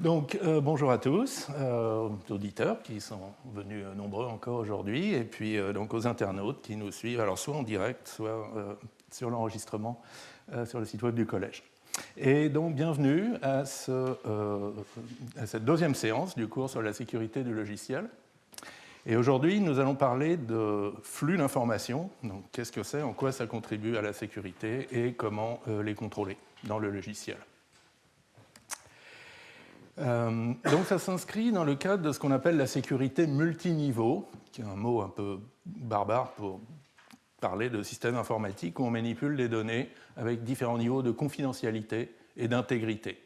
Donc, bonjour à tous, aux auditeurs qui sont venus nombreux encore aujourd'hui, et puis donc aux internautes qui nous suivent, alors soit en direct, soit sur l'enregistrement sur le site web du collège. Et donc, bienvenue à cette deuxième séance du cours sur la sécurité du logiciel. Et aujourd'hui, nous allons parler de flux d'informations. Donc, qu'est-ce que c'est, en quoi ça contribue à la sécurité et comment les contrôler dans le logiciel. Donc ça s'inscrit dans le cadre de ce qu'on appelle la sécurité multiniveau, qui est un mot un peu barbare pour parler de systèmes informatiques où on manipule les données avec différents niveaux de confidentialité et d'intégrité.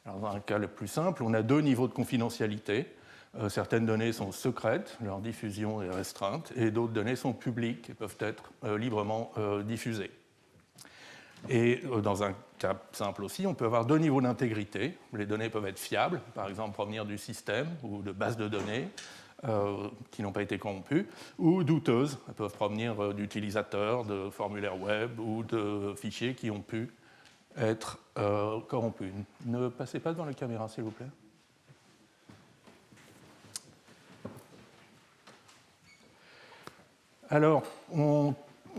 Alors dans un cas le plus simple, on a deux niveaux de confidentialité. Certaines données sont secrètes, leur diffusion est restreinte, et d'autres données sont publiques et peuvent être librement diffusées. Et dans un cas simple aussi, on peut avoir deux niveaux d'intégrité. Les données peuvent être fiables, par exemple provenir du système ou de bases de données qui n'ont pas été corrompues, ou douteuses, elles peuvent provenir d'utilisateurs, de formulaires web ou de fichiers qui ont pu être corrompus. Ne passez pas devant la caméra, s'il vous plaît. Alors,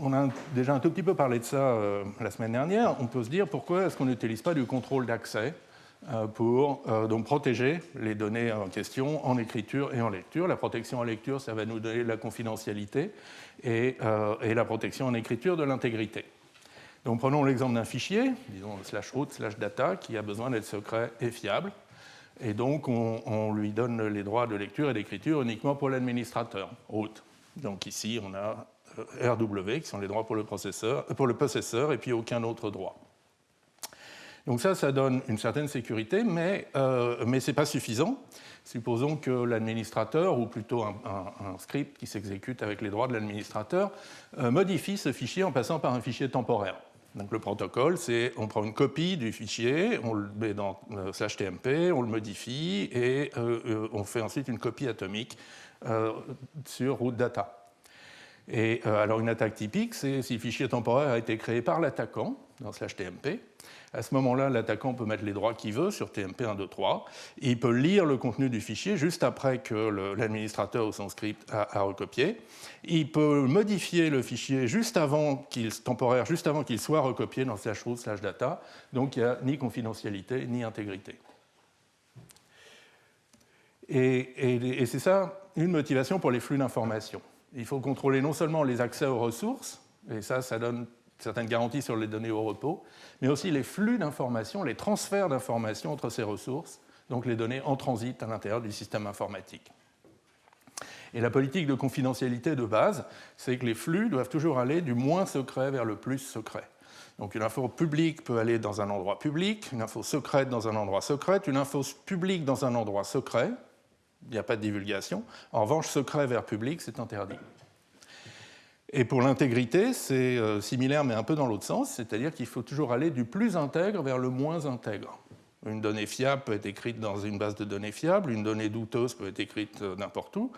on a déjà un tout petit peu parlé de ça la semaine dernière. On peut se dire pourquoi est-ce qu'on n'utilise pas du contrôle d'accès pour donc protéger les données en question en écriture et en lecture. La protection en lecture, ça va nous donner de la confidentialité et la protection en écriture de l'intégrité. Donc prenons l'exemple d'un fichier, disons /root /data, qui a besoin d'être secret et fiable. Et donc on lui donne les droits de lecture et d'écriture uniquement pour l'administrateur, root. Donc ici, on a RW, qui sont les droits pour le possesseur, et puis aucun autre droit. Donc ça donne une certaine sécurité, mais ce n'est pas suffisant. Supposons que l'administrateur, ou plutôt un script qui s'exécute avec les droits de l'administrateur, modifie ce fichier en passant par un fichier temporaire. Donc le protocole, c'est on prend une copie du fichier, on le met dans /tmp, on le modifie, et on fait ensuite une copie atomique sur root data. Et alors une attaque typique, c'est si le fichier temporaire a été créé par l'attaquant dans /tmp. À ce moment-là, l'attaquant peut mettre les droits qu'il veut sur tmp 1, 2, 3. Et il peut lire le contenu du fichier juste après que l'administrateur ou son script a recopié. Il peut modifier le fichier temporaire juste avant qu'il soit recopié dans /root /data. Donc il n'y a ni confidentialité ni intégrité. Et c'est ça une motivation pour les flux d'informations. Il faut contrôler non seulement les accès aux ressources, et ça donne certaines garanties sur les données au repos, mais aussi les flux d'informations, les transferts d'informations entre ces ressources, donc les données en transit à l'intérieur du système informatique. Et la politique de confidentialité de base, c'est que les flux doivent toujours aller du moins secret vers le plus secret. Donc une info publique peut aller dans un endroit public, une info secrète dans un endroit secret, une info publique dans un endroit secret. Il n'y a pas de divulgation. En revanche, secret vers public, c'est interdit. Et pour l'intégrité, c'est similaire, mais un peu dans l'autre sens, c'est-à-dire qu'il faut toujours aller du plus intègre vers le moins intègre. Une donnée fiable peut être écrite dans une base de données fiable, une donnée douteuse peut être écrite n'importe où.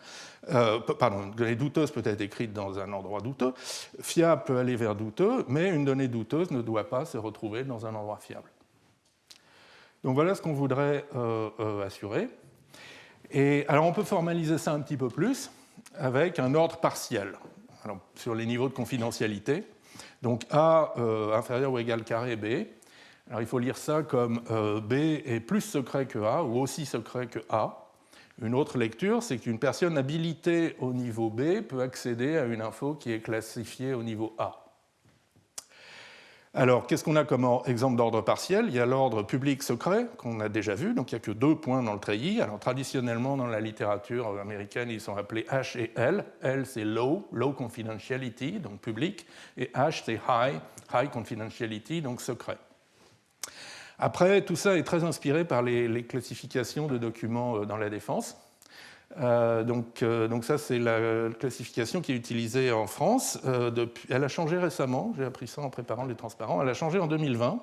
Une donnée douteuse peut être écrite dans un endroit douteux. Fiable peut aller vers douteux, mais une donnée douteuse ne doit pas se retrouver dans un endroit fiable. Donc voilà ce qu'on voudrait assurer. Et alors on peut formaliser ça un petit peu plus avec un ordre partiel alors, sur les niveaux de confidentialité. Donc A inférieur ou égal carré B. Alors il faut lire ça comme B est plus secret que A ou aussi secret que A. Une autre lecture, c'est qu'une personne habilitée au niveau B peut accéder à une info qui est classifiée au niveau A. Alors, qu'est-ce qu'on a comme exemple d'ordre partiel? Il y a l'ordre public secret, qu'on a déjà vu, donc il n'y a que 2 points dans le treillis. Alors, traditionnellement, dans la littérature américaine, ils sont appelés H et L. L, c'est low confidentiality, donc public, et H, c'est high confidentiality, donc secret. Après, tout ça est très inspiré par les classifications de documents dans la défense. Donc ça, c'est la classification qui est utilisée en France. Elle a changé récemment, j'ai appris ça en préparant les transparents, elle a changé en 2020.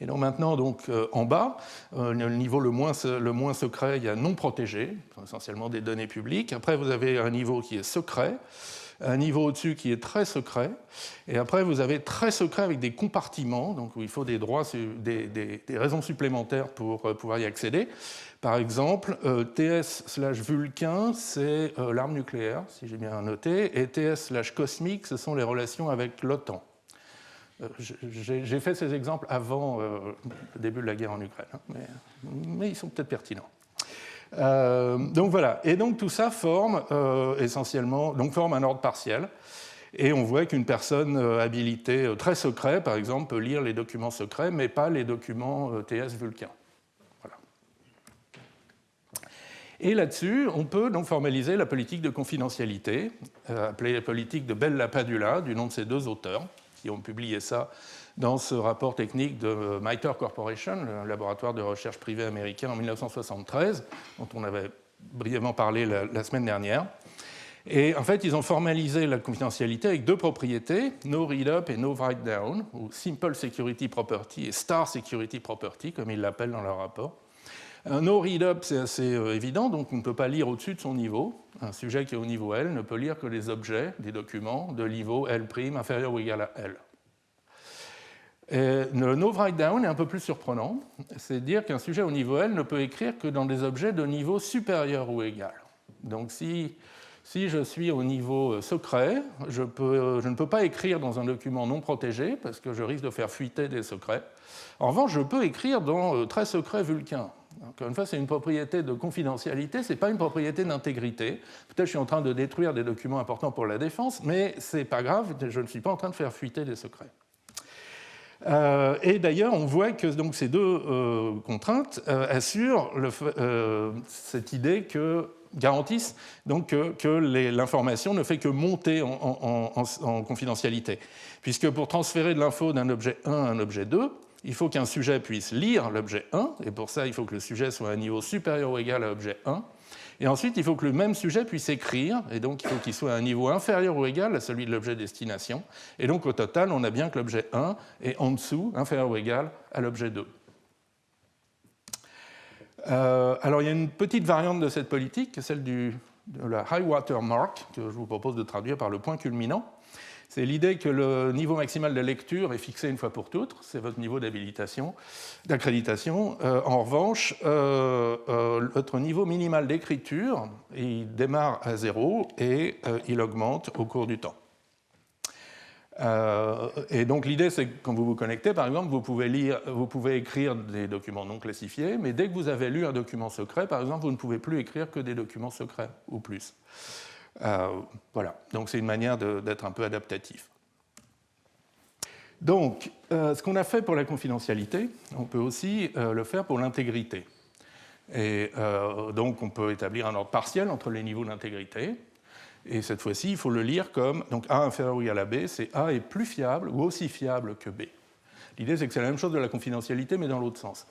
Et donc maintenant, donc, en bas, le niveau le moins secret, il y a non protégé, essentiellement des données publiques. Après, vous avez un niveau qui est secret, un niveau au-dessus qui est très secret, et après vous avez très secret avec des compartiments, donc où il faut des droits, des raisons supplémentaires pour pouvoir y accéder. Par exemple, TS/Vulcain, c'est l'arme nucléaire, si j'ai bien noté, et TS/Cosmique, ce sont les relations avec l'OTAN. J'ai fait ces exemples avant le début de la guerre en Ukraine, hein, mais ils sont peut-être pertinents. Donc voilà, et donc tout ça forme essentiellement, donc forme un ordre partiel, et on voit qu'une personne habilitée très secret, par exemple, peut lire les documents secrets, mais pas les documents TS Vulcain. Voilà. Et là-dessus, on peut donc formaliser la politique de confidentialité, appelée la politique de Bell-LaPadula, du nom de ces deux auteurs, qui ont publié ça dans ce rapport technique de MITRE Corporation, le laboratoire de recherche privé américain en 1973, dont on avait brièvement parlé la semaine dernière. Et en fait, ils ont formalisé la confidentialité avec deux propriétés, No Read Up et No Write Down, ou Simple Security Property et Star Security Property, comme ils l'appellent dans leur rapport. Un No Read Up, c'est assez évident, donc on ne peut pas lire au-dessus de son niveau. Un sujet qui est au niveau L ne peut lire que les objets des documents de niveau L' inférieur ou égal à L. Et le No Write Down est un peu plus surprenant, c'est dire qu'un sujet au niveau L ne peut écrire que dans des objets de niveau supérieur ou égal. Donc si je suis au niveau secret, je ne peux pas écrire dans un document non protégé parce que je risque de faire fuiter des secrets. En revanche, je peux écrire dans très secret Vulcain. Encore une fois, c'est une propriété de confidentialité, ce n'est pas une propriété d'intégrité. Peut-être que je suis en train de détruire des documents importants pour la défense, mais ce n'est pas grave, je ne suis pas en train de faire fuiter des secrets. Et d'ailleurs, on voit que donc, ces deux contraintes assurent cette idée que garantissent donc, que l'information ne fait que monter en confidentialité. Puisque pour transférer de l'info d'un objet 1 à un objet 2, il faut qu'un sujet puisse lire l'objet 1, et pour ça, il faut que le sujet soit à un niveau supérieur ou égal à l'objet 1. Et ensuite, il faut que le même sujet puisse écrire, et donc il faut qu'il soit à un niveau inférieur ou égal à celui de l'objet destination. Et donc au total, on a bien que l'objet 1 est en dessous, inférieur ou égal à l'objet 2. Alors il y a une petite variante de cette politique, celle de la high water mark, que je vous propose de traduire par le point culminant. C'est l'idée que le niveau maximal de lecture est fixé une fois pour toutes, c'est votre niveau d'accréditation. En revanche, votre niveau minimal d'écriture, il démarre à 0 et il augmente au cours du temps. Et donc l'idée, c'est que quand vous vous connectez, par exemple, vous pouvez écrire des documents non classifiés, mais dès que vous avez lu un document secret, par exemple, vous ne pouvez plus écrire que des documents secrets ou plus. Voilà, donc c'est une manière d'être un peu adaptatif. Donc, ce qu'on a fait pour la confidentialité, on peut aussi le faire pour l'intégrité. Et donc, on peut établir un ordre partiel entre les niveaux d'intégrité. Et cette fois-ci, il faut le lire comme donc A inférieur ou égal à B, c'est A est plus fiable ou aussi fiable que B. L'idée, c'est que c'est la même chose de la confidentialité, mais dans l'autre sens.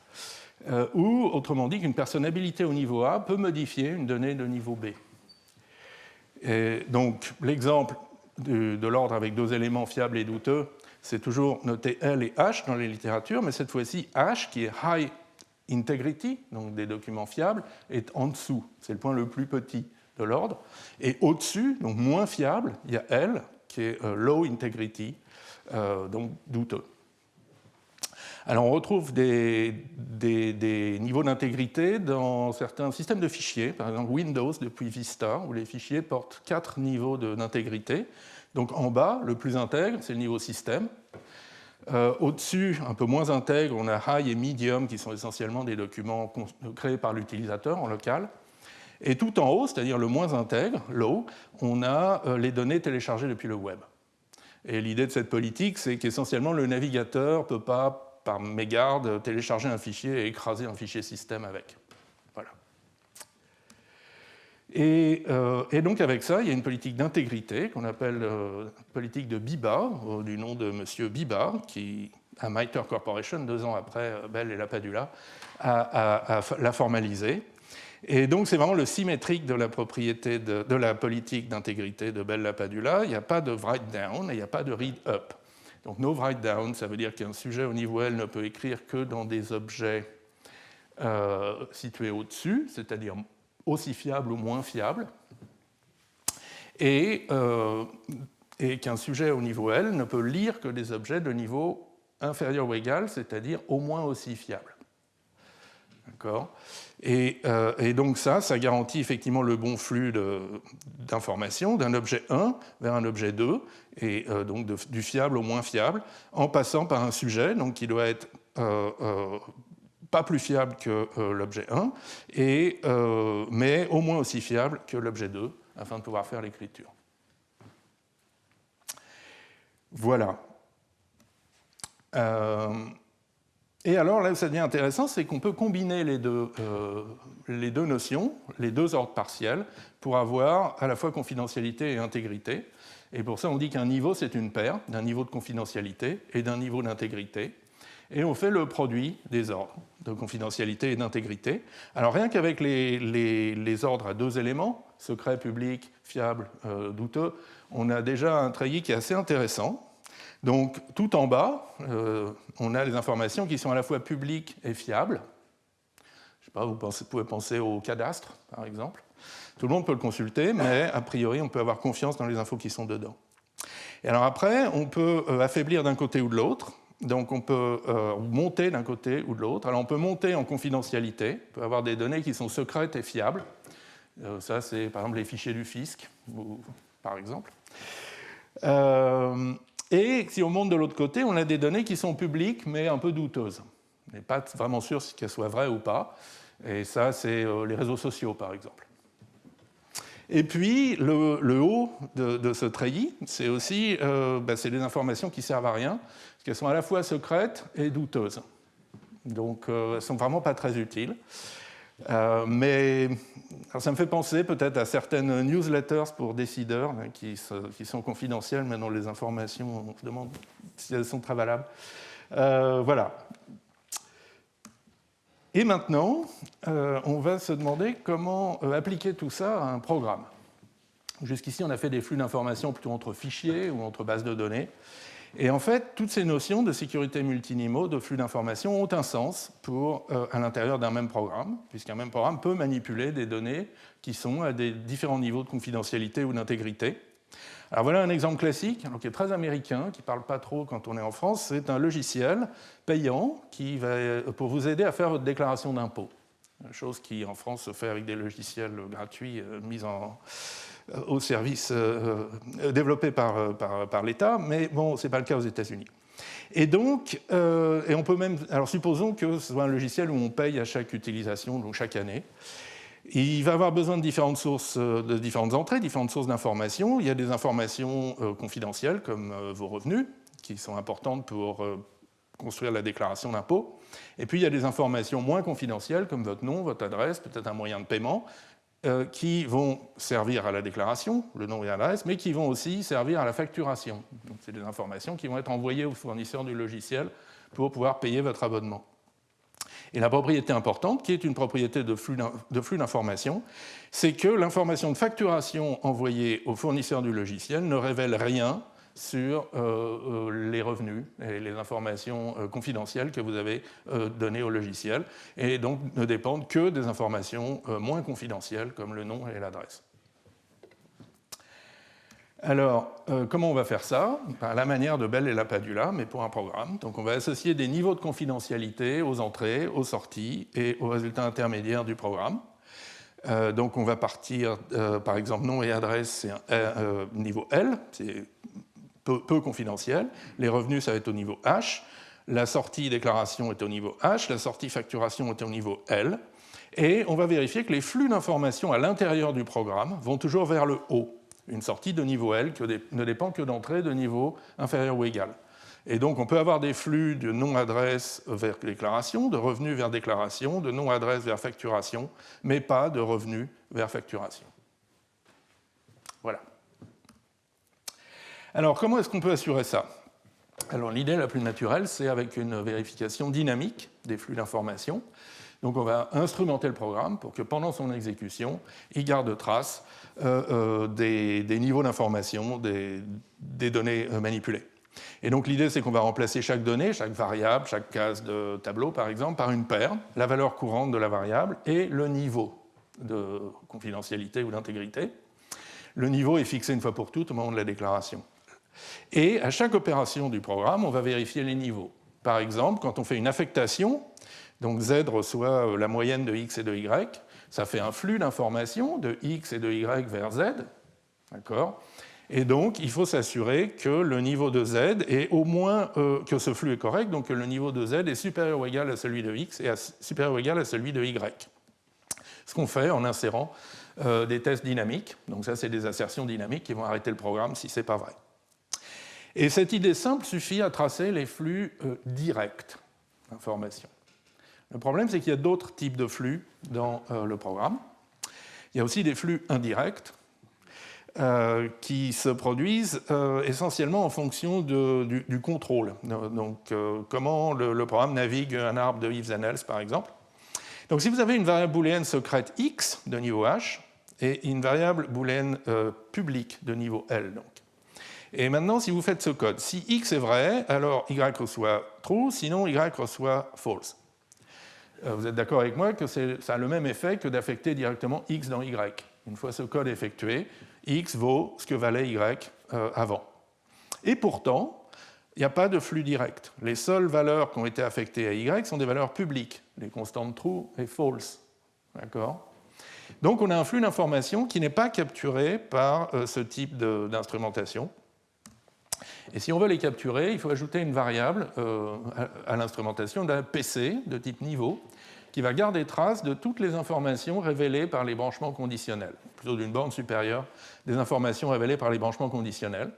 Ou, autrement dit, qu'une personne habilitée au niveau A peut modifier une donnée de niveau B. Et donc, l'exemple de l'ordre avec deux éléments fiables et douteux, c'est toujours noté L et H dans les littératures, mais cette fois-ci, H, qui est high integrity, donc des documents fiables, est en dessous. C'est le point le plus petit de l'ordre. Et au-dessus, donc moins fiable, il y a L, qui est low integrity, donc douteux. Alors on retrouve des niveaux d'intégrité dans certains systèmes de fichiers, par exemple Windows depuis Vista, où les fichiers portent 4 niveaux d'intégrité. Donc en bas, le plus intègre, c'est le niveau système. Au-dessus, un peu moins intègre, on a high et medium, qui sont essentiellement des documents créés par l'utilisateur en local. Et tout en haut, c'est-à-dire le moins intègre, low, on a les données téléchargées depuis le web. Et l'idée de cette politique, c'est qu'essentiellement le navigateur ne peut pas, par mégarde, télécharger un fichier et écraser un fichier système avec. Voilà. Et donc avec ça, il y a une politique d'intégrité qu'on appelle politique de BIBA, du nom de M. Biba, qui, à MITRE Corporation, 2 ans après Bell et LaPadula, l'a formalisé. Et donc c'est vraiment le symétrique de la propriété de la politique d'intégrité de Bell-LaPadula. Il n'y a pas de write down et il n'y a pas de read up. Donc no write down, ça veut dire qu'un sujet au niveau L ne peut écrire que dans des objets situés au-dessus, c'est-à-dire aussi fiables ou moins fiables, et qu'un sujet au niveau L ne peut lire que des objets de niveau inférieur ou égal, c'est-à-dire au moins aussi fiables. D'accord ? Et donc ça garantit effectivement le bon flux d'informations d'un objet 1 vers un objet 2, et donc du fiable au moins fiable, en passant par un sujet donc, qui doit être pas plus fiable que l'objet 1, mais au moins aussi fiable que l'objet 2, afin de pouvoir faire l'écriture. Voilà. Et alors, là où ça devient intéressant, c'est qu'on peut combiner les deux notions, les deux ordres partiels, pour avoir à la fois confidentialité et intégrité. Et pour ça, on dit qu'un niveau, c'est une paire d'un niveau de confidentialité et d'un niveau d'intégrité. Et on fait le produit des ordres de confidentialité et d'intégrité. Alors, rien qu'avec les ordres à deux éléments, secret, public, fiable, douteux, on a déjà un treillis qui est assez intéressant. Donc, tout en bas, on a les informations qui sont à la fois publiques et fiables. Je sais pas, vous pouvez penser au cadastre, par exemple. Tout le monde peut le consulter, mais a priori, on peut avoir confiance dans les infos qui sont dedans. Et alors après, on peut affaiblir d'un côté ou de l'autre. Donc, on peut monter d'un côté ou de l'autre. Alors, on peut monter en confidentialité. On peut avoir des données qui sont secrètes et fiables. Ça, c'est par exemple les fichiers du fisc, par exemple. Et si on monte de l'autre côté, on a des données qui sont publiques, mais un peu douteuses. On n'est pas vraiment sûr si qu'elles soient vraies ou pas. Et ça, c'est les réseaux sociaux, par exemple. Et puis, le haut de ce treillis, c'est aussi c'est des informations qui ne servent à rien, parce qu'elles sont à la fois secrètes et douteuses. Donc, elles ne sont vraiment pas très utiles. Mais alors ça me fait penser peut-être à certaines newsletters pour décideurs qui sont confidentielles, mais dont les informations, on se demande si elles sont très valables. Voilà. Et maintenant, on va se demander comment appliquer tout ça à un programme. Jusqu'ici, on a fait des flux d'informations plutôt entre fichiers ou entre bases de données. Et en fait, toutes ces notions de sécurité multiniveau, de flux d'informations, ont un sens à l'intérieur d'un même programme, puisqu'un même programme peut manipuler des données qui sont à des différents niveaux de confidentialité ou d'intégrité. Alors voilà un exemple classique, qui est très américain, qui ne parle pas trop quand on est en France. C'est un logiciel payant qui va, pour vous aider à faire votre déclaration d'impôt. Chose qui, en France, se fait avec des logiciels gratuits mis au service développé par l'État, mais bon, ce n'est pas le cas aux États-Unis. Et donc, et on peut même, alors supposons que ce soit un logiciel où on paye à chaque utilisation, donc chaque année. Il va avoir besoin de différentes sources, de différentes entrées, différentes sources d'informations. Il y a des informations confidentielles, comme vos revenus, qui sont importantes pour construire la déclaration d'impôt. Et puis, il y a des informations moins confidentielles, comme votre nom, votre adresse, peut-être un moyen de paiement, qui vont servir à la déclaration, le nom et l'adresse, mais qui vont aussi servir à la facturation. Donc, c'est des informations qui vont être envoyées au fournisseur du logiciel pour pouvoir payer votre abonnement. Et la propriété importante, qui est une propriété de flux d'informations, c'est que l'information de facturation envoyée au fournisseur du logiciel ne révèle rien sur les revenus et les informations confidentielles que vous avez données au logiciel, et donc ne dépendent que des informations moins confidentielles, comme le nom et l'adresse. Alors, comment on va faire ça ? À la manière de Bell et Lapadula, mais pour un programme. Donc, on va associer des niveaux de confidentialité aux entrées, aux sorties et aux résultats intermédiaires du programme. Donc, on va partir, par exemple, nom et adresse, c'est un niveau L, c'est peu confidentiel. Les revenus, ça va être au niveau H. La sortie déclaration est au niveau H. La sortie facturation est au niveau L. Et on va vérifier que les flux d'informations à l'intérieur du programme vont toujours vers le haut. Une sortie de niveau L ne dépend que d'entrée de niveau inférieur ou égal. Et donc, on peut avoir des flux de nom-adresse vers déclaration, de revenus vers déclaration, de nom-adresse vers facturation, mais pas de revenus vers facturation. Voilà. Alors, comment est-ce qu'on peut assurer ça ? Alors, l'idée la plus naturelle, c'est avec une vérification dynamique des flux d'informations. Donc, on va instrumenter le programme pour que pendant son exécution, il garde trace des niveaux d'information, des données manipulées. Et donc l'idée, c'est qu'on va remplacer chaque donnée, chaque variable, chaque case de tableau, par exemple, par une paire, la valeur courante de la variable et le niveau de confidentialité ou d'intégrité. Le niveau est fixé une fois pour toutes au moment de la déclaration. Et à chaque opération du programme, on va vérifier les niveaux. Par exemple, quand on fait une affectation, donc Z reçoit la moyenne de X et de Y, ça fait un flux d'informations de X et de Y vers Z, d'accord ? Et donc, il faut s'assurer que le niveau de Z est au moins, que ce flux est correct, donc que le niveau de Z est supérieur ou égal à celui de X et supérieur ou égal à celui de Y. Ce qu'on fait en insérant des tests dynamiques. Donc ça, c'est des assertions dynamiques qui vont arrêter le programme si ce n'est pas vrai. Et cette idée simple suffit à tracer les flux directs d'informations. Le problème, c'est qu'il y a d'autres types de flux dans le programme. Il y a aussi des flux indirects qui se produisent essentiellement en fonction du contrôle. Donc, comment le programme navigue un arbre de ifs and else, par exemple. Donc, si vous avez une variable booléenne secrète x de niveau h et une variable booléenne publique de niveau L, donc. Et maintenant, si vous faites ce code, si x est vrai, alors y reçoit true, sinon y reçoit false. Vous êtes d'accord avec moi que ça a le même effet que d'affecter directement x dans y. Une fois ce code effectué, x vaut ce que valait y avant. Et pourtant, il n'y a pas de flux direct. Les seules valeurs qui ont été affectées à y sont des valeurs publiques, les constantes true et false. D'accord ? Donc on a un flux d'informations qui n'est pas capturé par ce type d'instrumentation. Et si on veut les capturer, il faut ajouter une variable à l'instrumentation d'un PC de type niveau qui va garder trace de toutes les informations révélées par les branchements conditionnels, plutôt d'une borne supérieure des informations révélées par les branchements conditionnels.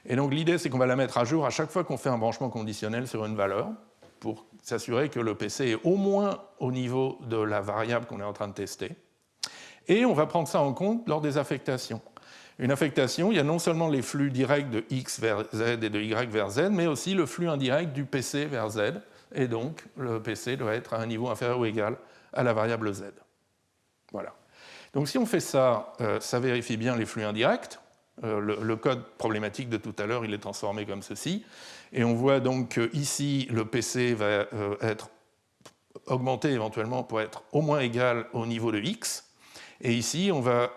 Et donc l'idée, c'est qu'on va la mettre à jour à chaque fois qu'on fait un branchement conditionnel sur une valeur pour s'assurer que le PC est au moins au niveau de la variable qu'on est en train de tester. Et on va prendre ça en compte lors des affectations. Une affectation, il y a non seulement les flux directs de X vers Z et de Y vers Z, mais aussi le flux indirect du PC vers Z, et donc le PC doit être à un niveau inférieur ou égal à la variable Z. Voilà. Donc si on fait ça, ça vérifie bien les flux indirects. Le code problématique de tout à l'heure, il est transformé comme ceci. Et on voit donc qu'ici, le PC va être augmenté éventuellement pour être au moins égal au niveau de X. Et ici, on va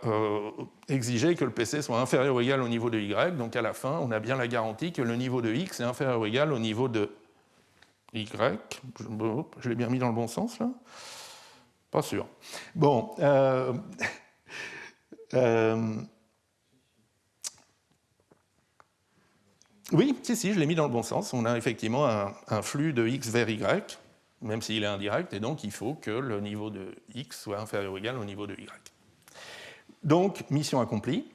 exiger que le PC soit inférieur ou égal au niveau de Y. Donc à la fin, on a bien la garantie que le niveau de X est inférieur ou égal au niveau de Y. Je l'ai bien mis dans le bon sens, là ? Pas sûr. Bon. Oui, si, je l'ai mis dans le bon sens. On a effectivement un flux de X vers Y, même s'il est indirect, et donc il faut que le niveau de X soit inférieur ou égal au niveau de Y. Donc, mission accomplie.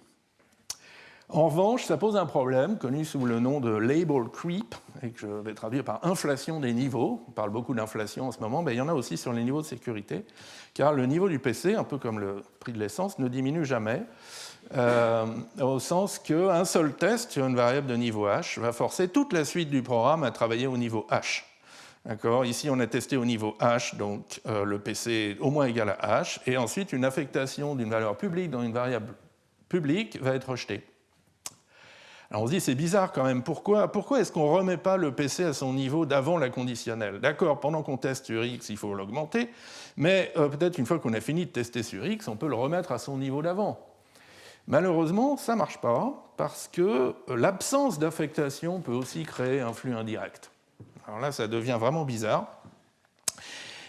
En revanche, ça pose un problème connu sous le nom de label creep, et que je vais traduire par inflation des niveaux. On parle beaucoup d'inflation en ce moment, mais il y en a aussi sur les niveaux de sécurité, car le niveau du PC, un peu comme le prix de l'essence, ne diminue jamais, au sens qu'un seul test sur une variable de niveau h va forcer toute la suite du programme à travailler au niveau h. D'accord ? Ici, on a testé au niveau h, donc le PC est au moins égal à h, et ensuite une affectation d'une valeur publique dans une variable publique va être rejetée. Alors on se dit, c'est bizarre quand même, pourquoi est-ce qu'on ne remet pas le PC à son niveau d'avant la conditionnelle ? D'accord, pendant qu'on teste sur x, il faut l'augmenter, mais peut-être une fois qu'on a fini de tester sur x, on peut le remettre à son niveau d'avant. Malheureusement, ça ne marche pas, parce que l'absence d'affectation peut aussi créer un flux indirect. Alors là, ça devient vraiment bizarre.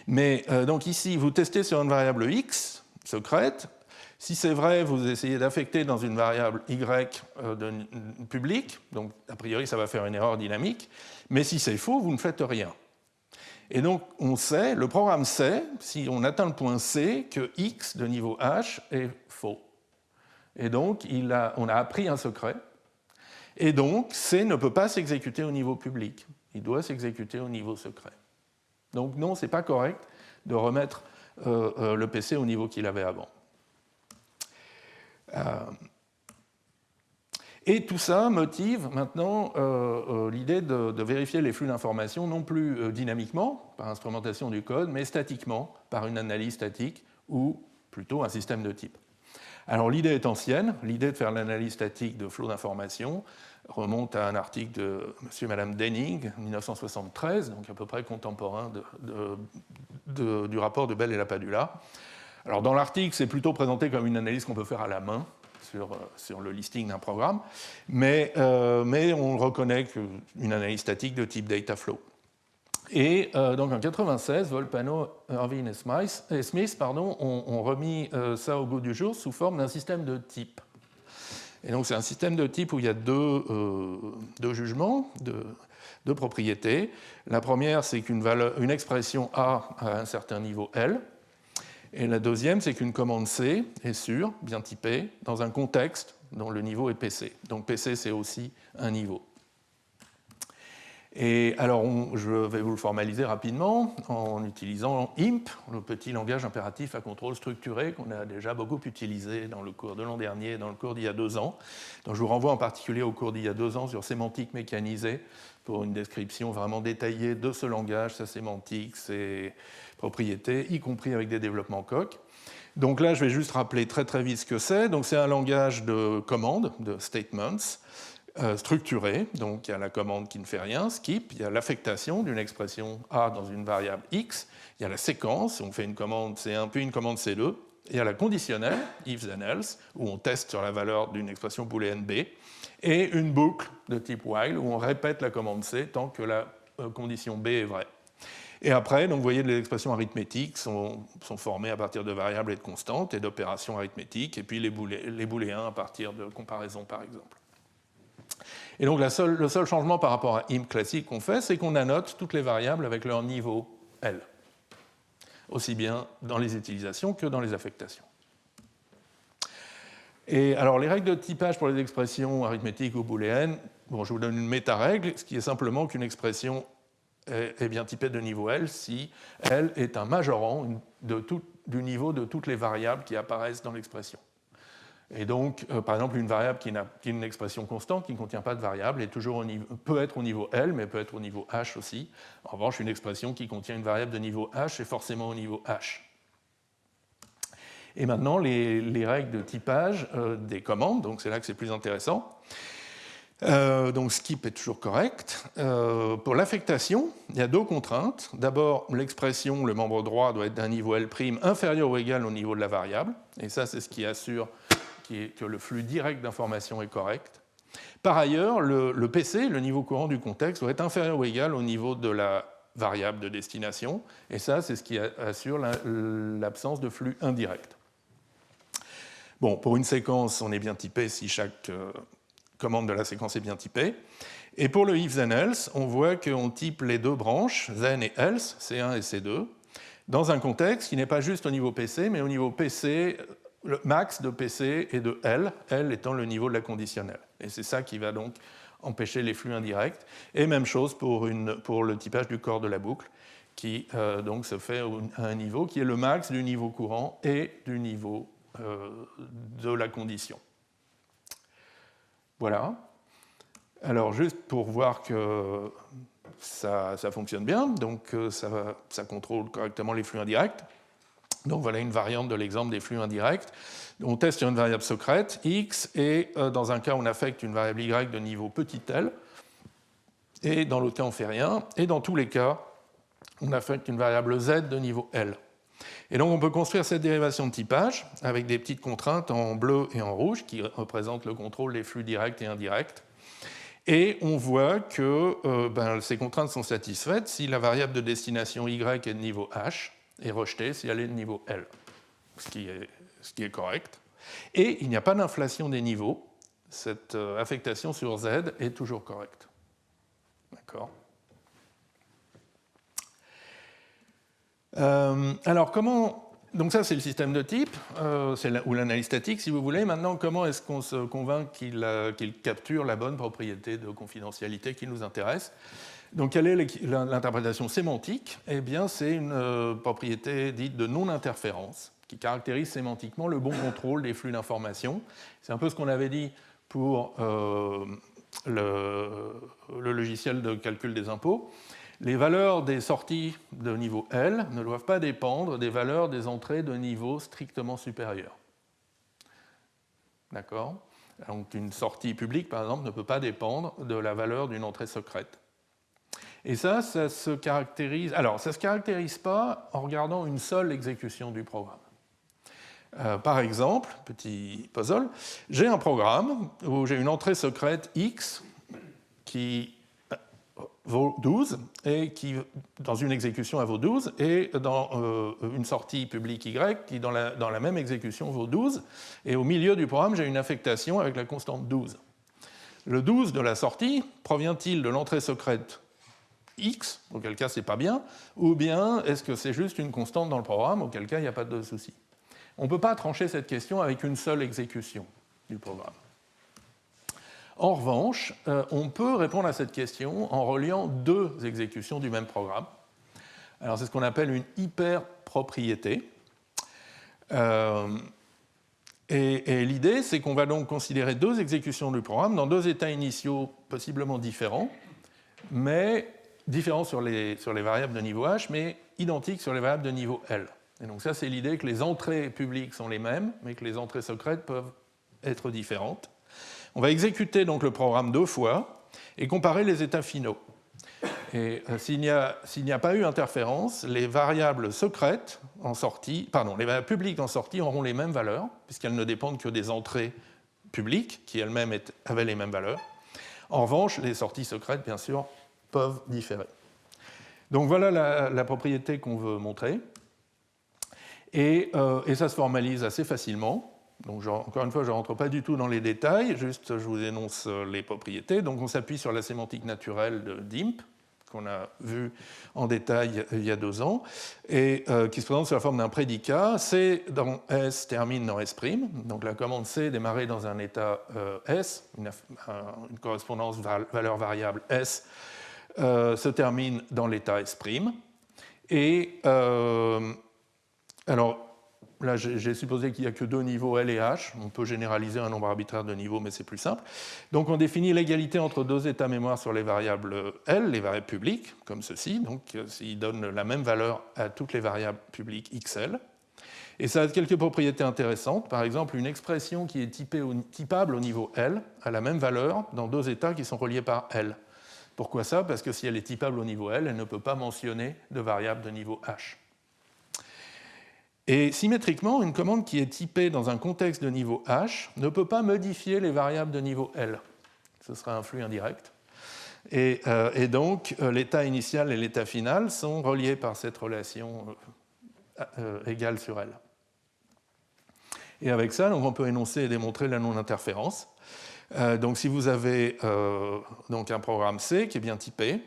Mais donc ici, vous testez sur une variable x, secrète. Si c'est vrai, vous essayez d'affecter dans une variable y publique, donc a priori, ça va faire une erreur dynamique. Mais si c'est faux, vous ne faites rien. Et donc, on sait, le programme sait, si on atteint le point C, que x de niveau h est faux. Et donc, on a appris un secret. Et donc, C ne peut pas s'exécuter au niveau public. Il doit s'exécuter au niveau secret. Donc non, ce n'est pas correct de remettre le PC au niveau qu'il avait avant. Et tout ça motive maintenant l'idée de vérifier les flux d'informations, non plus dynamiquement, par instrumentation du code, mais statiquement, par une analyse statique, ou plutôt un système de type. Alors l'idée est ancienne, l'idée de faire l'analyse statique de flot d'informations remonte à un article de monsieur et madame Denning, 1973, donc à peu près contemporain du rapport de Bell et Lapadula. Alors dans l'article, c'est plutôt présenté comme une analyse qu'on peut faire à la main sur le listing d'un programme, mais on reconnaît qu'une analyse statique de type data flow. Et donc en 1996, Volpano, Irvine et Smith ont remis ça au goût du jour sous forme d'un système de type. Et donc c'est un système de type où il y a deux jugements, deux propriétés. La première, c'est qu'une expression A à un certain niveau L. Et la deuxième, c'est qu'une commande C est sûre, bien typée, dans un contexte dont le niveau est PC. Donc PC, c'est aussi un niveau. Et alors, je vais vous le formaliser rapidement en utilisant IMP, le petit langage impératif à contrôle structuré qu'on a déjà beaucoup utilisé dans le cours de l'an dernier et dans le cours d'il y a 2 ans. Donc, je vous renvoie en particulier au cours d'il y a 2 ans sur sémantique mécanisée pour une description vraiment détaillée de ce langage, sa sémantique, ses propriétés, y compris avec des développements coq. Donc là, je vais juste rappeler très très vite ce que c'est. Donc, c'est un langage de commande, de statements, structuré, donc il y a la commande qui ne fait rien, skip, il y a l'affectation d'une expression A dans une variable X, il y a la séquence, on fait une commande C1 puis une commande C2, et il y a la conditionnelle, if then else, où on teste sur la valeur d'une expression booléenne B, et une boucle de type while, où on répète la commande C tant que la condition B est vraie. Et après, donc, vous voyez, les expressions arithmétiques sont formées à partir de variables et de constantes, et d'opérations arithmétiques, et puis les booléens à partir de comparaisons, par exemple. Et donc le seul changement par rapport à IMP classique qu'on fait, c'est qu'on annote toutes les variables avec leur niveau L, aussi bien dans les utilisations que dans les affectations. Et alors les règles de typage pour les expressions arithmétiques ou booléennes, bon, je vous donne une méta-règle, ce qui est simplement qu'une expression est bien typée de niveau L si L est un majorant du niveau de toutes les variables qui apparaissent dans l'expression. Et donc, par exemple, une variable qui est une expression constante, qui ne contient pas de variable, peut être au niveau L, mais peut être au niveau H aussi. En revanche, une expression qui contient une variable de niveau H est forcément au niveau H. Et maintenant, les règles de typage des commandes, donc c'est là que c'est plus intéressant. Donc skip est toujours correct. Pour l'affectation, il y a 2 contraintes. D'abord, l'expression, le membre droit, doit être d'un niveau L' inférieur ou égal au niveau de la variable. Et ça, c'est ce qui assure que le flux direct d'information est correct. Par ailleurs, le PC, le niveau courant du contexte, doit être inférieur ou égal au niveau de la variable de destination. Et ça, c'est ce qui assure l'absence de flux indirect. Bon, pour une séquence, on est bien typé si chaque commande de la séquence est bien typée. Et pour le if then else, on voit qu'on type les 2 branches, then et else, C1 et C2, dans un contexte qui n'est pas juste au niveau PC, mais au niveau PC, le max de PC et de L, L étant le niveau de la conditionnelle. Et c'est ça qui va donc empêcher les flux indirects. Et même chose pour le typage du corps de la boucle, qui donc se fait à un niveau qui est le max du niveau courant et du niveau de la condition. Voilà. Alors juste pour voir que ça fonctionne bien, donc ça contrôle correctement les flux indirects. Donc voilà une variante de l'exemple des flux indirects. On teste sur une variable secrète, x, et dans un cas, on affecte une variable y de niveau petit l, et dans l'autre cas, on ne fait rien. Et dans tous les cas, on affecte une variable z de niveau l. Et donc on peut construire cette dérivation de typage avec des petites contraintes en bleu et en rouge qui représentent le contrôle des flux directs et indirects. Et on voit que ces contraintes sont satisfaites si la variable de destination y est de niveau h, est rejetée si elle est de niveau L, ce qui est correct. Et il n'y a pas d'inflation des niveaux. Cette affectation sur Z est toujours correcte. D'accord. Alors, comment... Donc ça, c'est le système de type, ou l'analyse statique, si vous voulez. Maintenant, comment est-ce qu'on se convainc qu'il capture la bonne propriété de confidentialité qui nous intéresse ? Donc, quelle est l'interprétation sémantique ? Eh bien, c'est une propriété dite de non-interférence, qui caractérise sémantiquement le bon contrôle des flux d'informations. C'est un peu ce qu'on avait dit pour le logiciel de calcul des impôts. Les valeurs des sorties de niveau L ne doivent pas dépendre des valeurs des entrées de niveau strictement supérieur. D'accord ? Donc une sortie publique, par exemple, ne peut pas dépendre de la valeur d'une entrée secrète. Et ça se caractérise... Alors, ça ne se caractérise pas en regardant une seule exécution du programme. Par exemple, petit puzzle, j'ai un programme où j'ai une entrée secrète X qui vaut 12, et qui, dans une exécution, elle vaut 12, et dans une sortie publique Y qui, dans la même exécution, vaut 12, et au milieu du programme, j'ai une affectation avec la constante 12. Le 12 de la sortie provient-il de l'entrée secrète X, auquel cas c'est pas bien, ou bien est-ce que c'est juste une constante dans le programme, auquel cas il n'y a pas de souci. On ne peut pas trancher cette question avec une seule exécution du programme. En revanche, on peut répondre à cette question en reliant deux exécutions du même programme. Alors c'est ce qu'on appelle une hyperpropriété. Et l'idée, c'est qu'on va donc considérer deux exécutions du programme dans deux états initiaux possiblement différents, mais différents sur les variables de niveau H, mais identiques sur les variables de niveau L. Et donc ça, c'est l'idée que les entrées publiques sont les mêmes, mais que les entrées secrètes peuvent être différentes. On va exécuter donc le programme deux fois et comparer les états finaux. Et s'il n'y a pas eu interférence, les variables secrètes en sortie, les variables publiques en sortie auront les mêmes valeurs, puisqu'elles ne dépendent que des entrées publiques, qui elles-mêmes avaient les mêmes valeurs. En revanche, les sorties secrètes, bien sûr, peuvent différer. Donc voilà la propriété qu'on veut montrer. Et ça se formalise assez facilement. Donc, encore une fois, je ne rentre pas du tout dans les détails, juste je vous énonce les propriétés. Donc on s'appuie sur la sémantique naturelle de DIMP, qu'on a vu en détail il y a 2 ans, et qui se présente sous la forme d'un prédicat. C dans S termine dans S'. Donc la commande C démarrée dans un état S, une correspondance valeur variable S, se termine dans l'état S'. Et alors, là, j'ai supposé qu'il n'y a que 2 niveaux L et H. On peut généraliser un nombre arbitraire de niveaux, mais c'est plus simple. Donc on définit l'égalité entre 2 états mémoire sur les variables L, les variables publiques, comme ceci. Donc ils donnent la même valeur à toutes les variables publiques XL. Et ça a quelques propriétés intéressantes. Par exemple, une expression qui est typable au niveau L a la même valeur dans 2 états qui sont reliés par L. Pourquoi ça ? Parce que si elle est typable au niveau L, elle ne peut pas mentionner de variable de niveau H. Et symétriquement, une commande qui est typée dans un contexte de niveau H ne peut pas modifier les variables de niveau L. Ce sera un flux indirect. Et donc, l'état initial et l'état final sont reliés par cette relation égale sur L. Et avec ça, donc, on peut énoncer et démontrer la non-interférence. Donc, si vous avez donc un programme C qui est bien typé,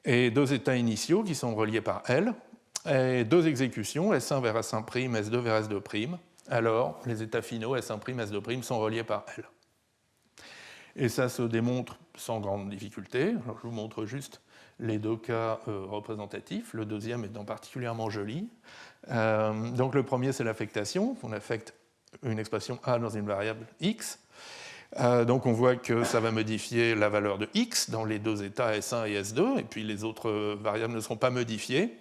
et 2 états initiaux qui sont reliés par L, et 2 exécutions, S1 vers S1', S2 vers S2', alors les états finaux S1', S2' sont reliés par L. Et ça se démontre sans grande difficulté. Alors, je vous montre juste les 2 cas représentatifs, le deuxième étant particulièrement joli. Donc le premier, c'est l'affectation. On affecte une expression A dans une variable X. Donc on voit que ça va modifier la valeur de X dans les 2 états S1 et S2, et puis les autres variables ne seront pas modifiées.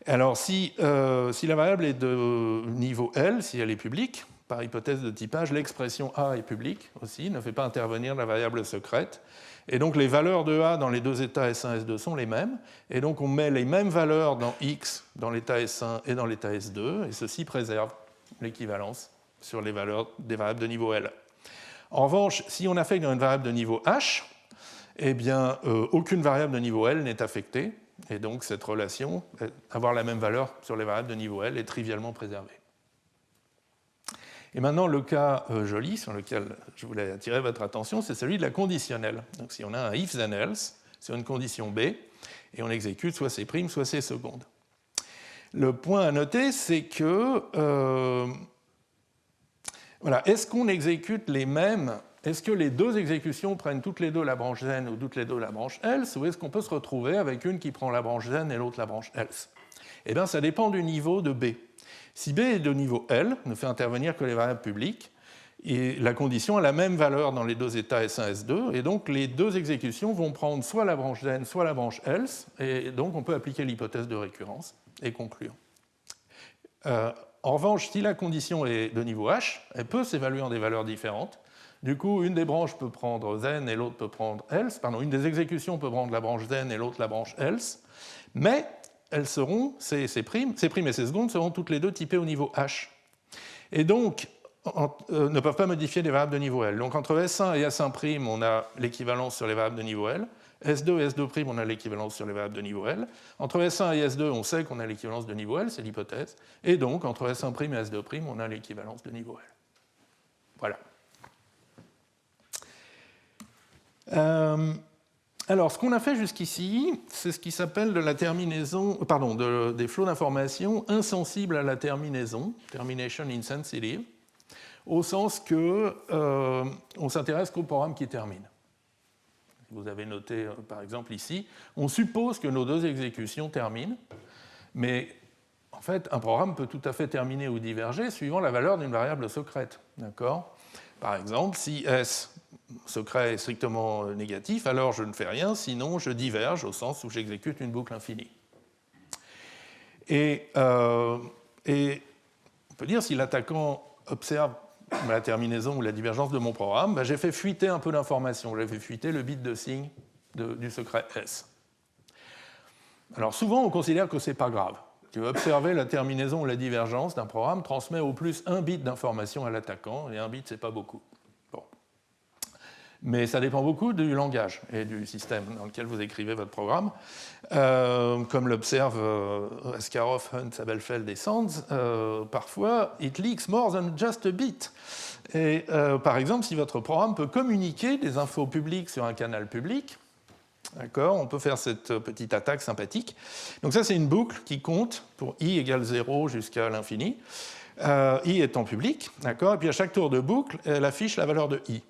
Alors, si la variable est de niveau L, si elle est publique, par hypothèse de typage, l'expression A est publique aussi, ne fait pas intervenir la variable secrète. Et donc, les valeurs de A dans les 2 états S1 et S2 sont les mêmes. Et donc, on met les mêmes valeurs dans X, dans l'état S1 et dans l'état S2, et ceci préserve l'équivalence sur les valeurs des variables de niveau L. En revanche, si on affecte dans une variable de niveau H, eh bien, aucune variable de niveau L n'est affectée. Et donc, cette relation, avoir la même valeur sur les variables de niveau L, est trivialement préservée. Et maintenant, le cas joli sur lequel je voulais attirer votre attention, c'est celui de la conditionnelle. Donc, si on a un if then else sur une condition B, et on exécute soit C', soit C seconde. Le point à noter, c'est que voilà, est-ce qu'on exécute les mêmes? Est-ce que les 2 exécutions prennent toutes les 2 la branche then ou toutes les 2 la branche else, ou est-ce qu'on peut se retrouver avec une qui prend la branche then et l'autre la branche else? Eh bien, ça dépend du niveau de B. Si B est de niveau L, ne fait intervenir que les variables publiques, et la condition a la même valeur dans les 2 états S1 et S2, et donc les 2 exécutions vont prendre soit la branche then, soit la branche else, et donc on peut appliquer l'hypothèse de récurrence et conclure. en revanche, si la condition est de niveau H, elle peut s'évaluer en des valeurs différentes. Du coup, une des branches peut prendre then et l'autre peut prendre else. Pardon, une des exécutions peut prendre la branche then et l'autre la branche else. Mais elles seront, ces primes et ces secondes seront toutes les deux typées au niveau H. Et donc, ne peuvent pas modifier les variables de niveau L. Donc entre S1 et S1', on a l'équivalence sur les variables de niveau L. S2 et S2', on a l'équivalence sur les variables de niveau L. Entre S1 et S2, on sait qu'on a l'équivalence de niveau L, c'est l'hypothèse. Et donc, entre S1' et S2', on a l'équivalence de niveau L. Voilà. Alors, ce qu'on a fait jusqu'ici, c'est ce qui s'appelle de la terminaison, des flots d'informations insensibles à la terminaison, termination insensitive, au sens que on s'intéresse qu'au programme qui termine. Vous avez noté, par exemple, ici, on suppose que nos deux exécutions terminent, mais en fait, un programme peut tout à fait terminer ou diverger suivant la valeur d'une variable secrète. D'accord ? Par exemple, si S secret est strictement négatif, alors je ne fais rien, sinon je diverge au sens où j'exécute une boucle infinie. Et on peut dire, si l'attaquant observe la terminaison ou la divergence de mon programme, ben, j'ai fait fuiter un peu d'informations, j'ai fait fuiter le bit de signe du secret S. Alors souvent, on considère que ce n'est pas grave. Tu veux observer la terminaison ou la divergence d'un programme, transmet au plus un bit d'information à l'attaquant, et un bit, ce n'est pas beaucoup. Bon. Mais ça dépend beaucoup du langage et du système dans lequel vous écrivez votre programme. Comme l'observe Askarov, Hunt, Sabelfeld et Sands, parfois, it leaks more than just a bit. Et par exemple, si votre programme peut communiquer des infos publiques sur un canal public, d'accord, on peut faire cette petite attaque sympathique. Donc ça, c'est une boucle qui compte pour i égale 0 jusqu'à l'infini, i étant public, d'accord, et puis à chaque tour de boucle, elle affiche la valeur de i.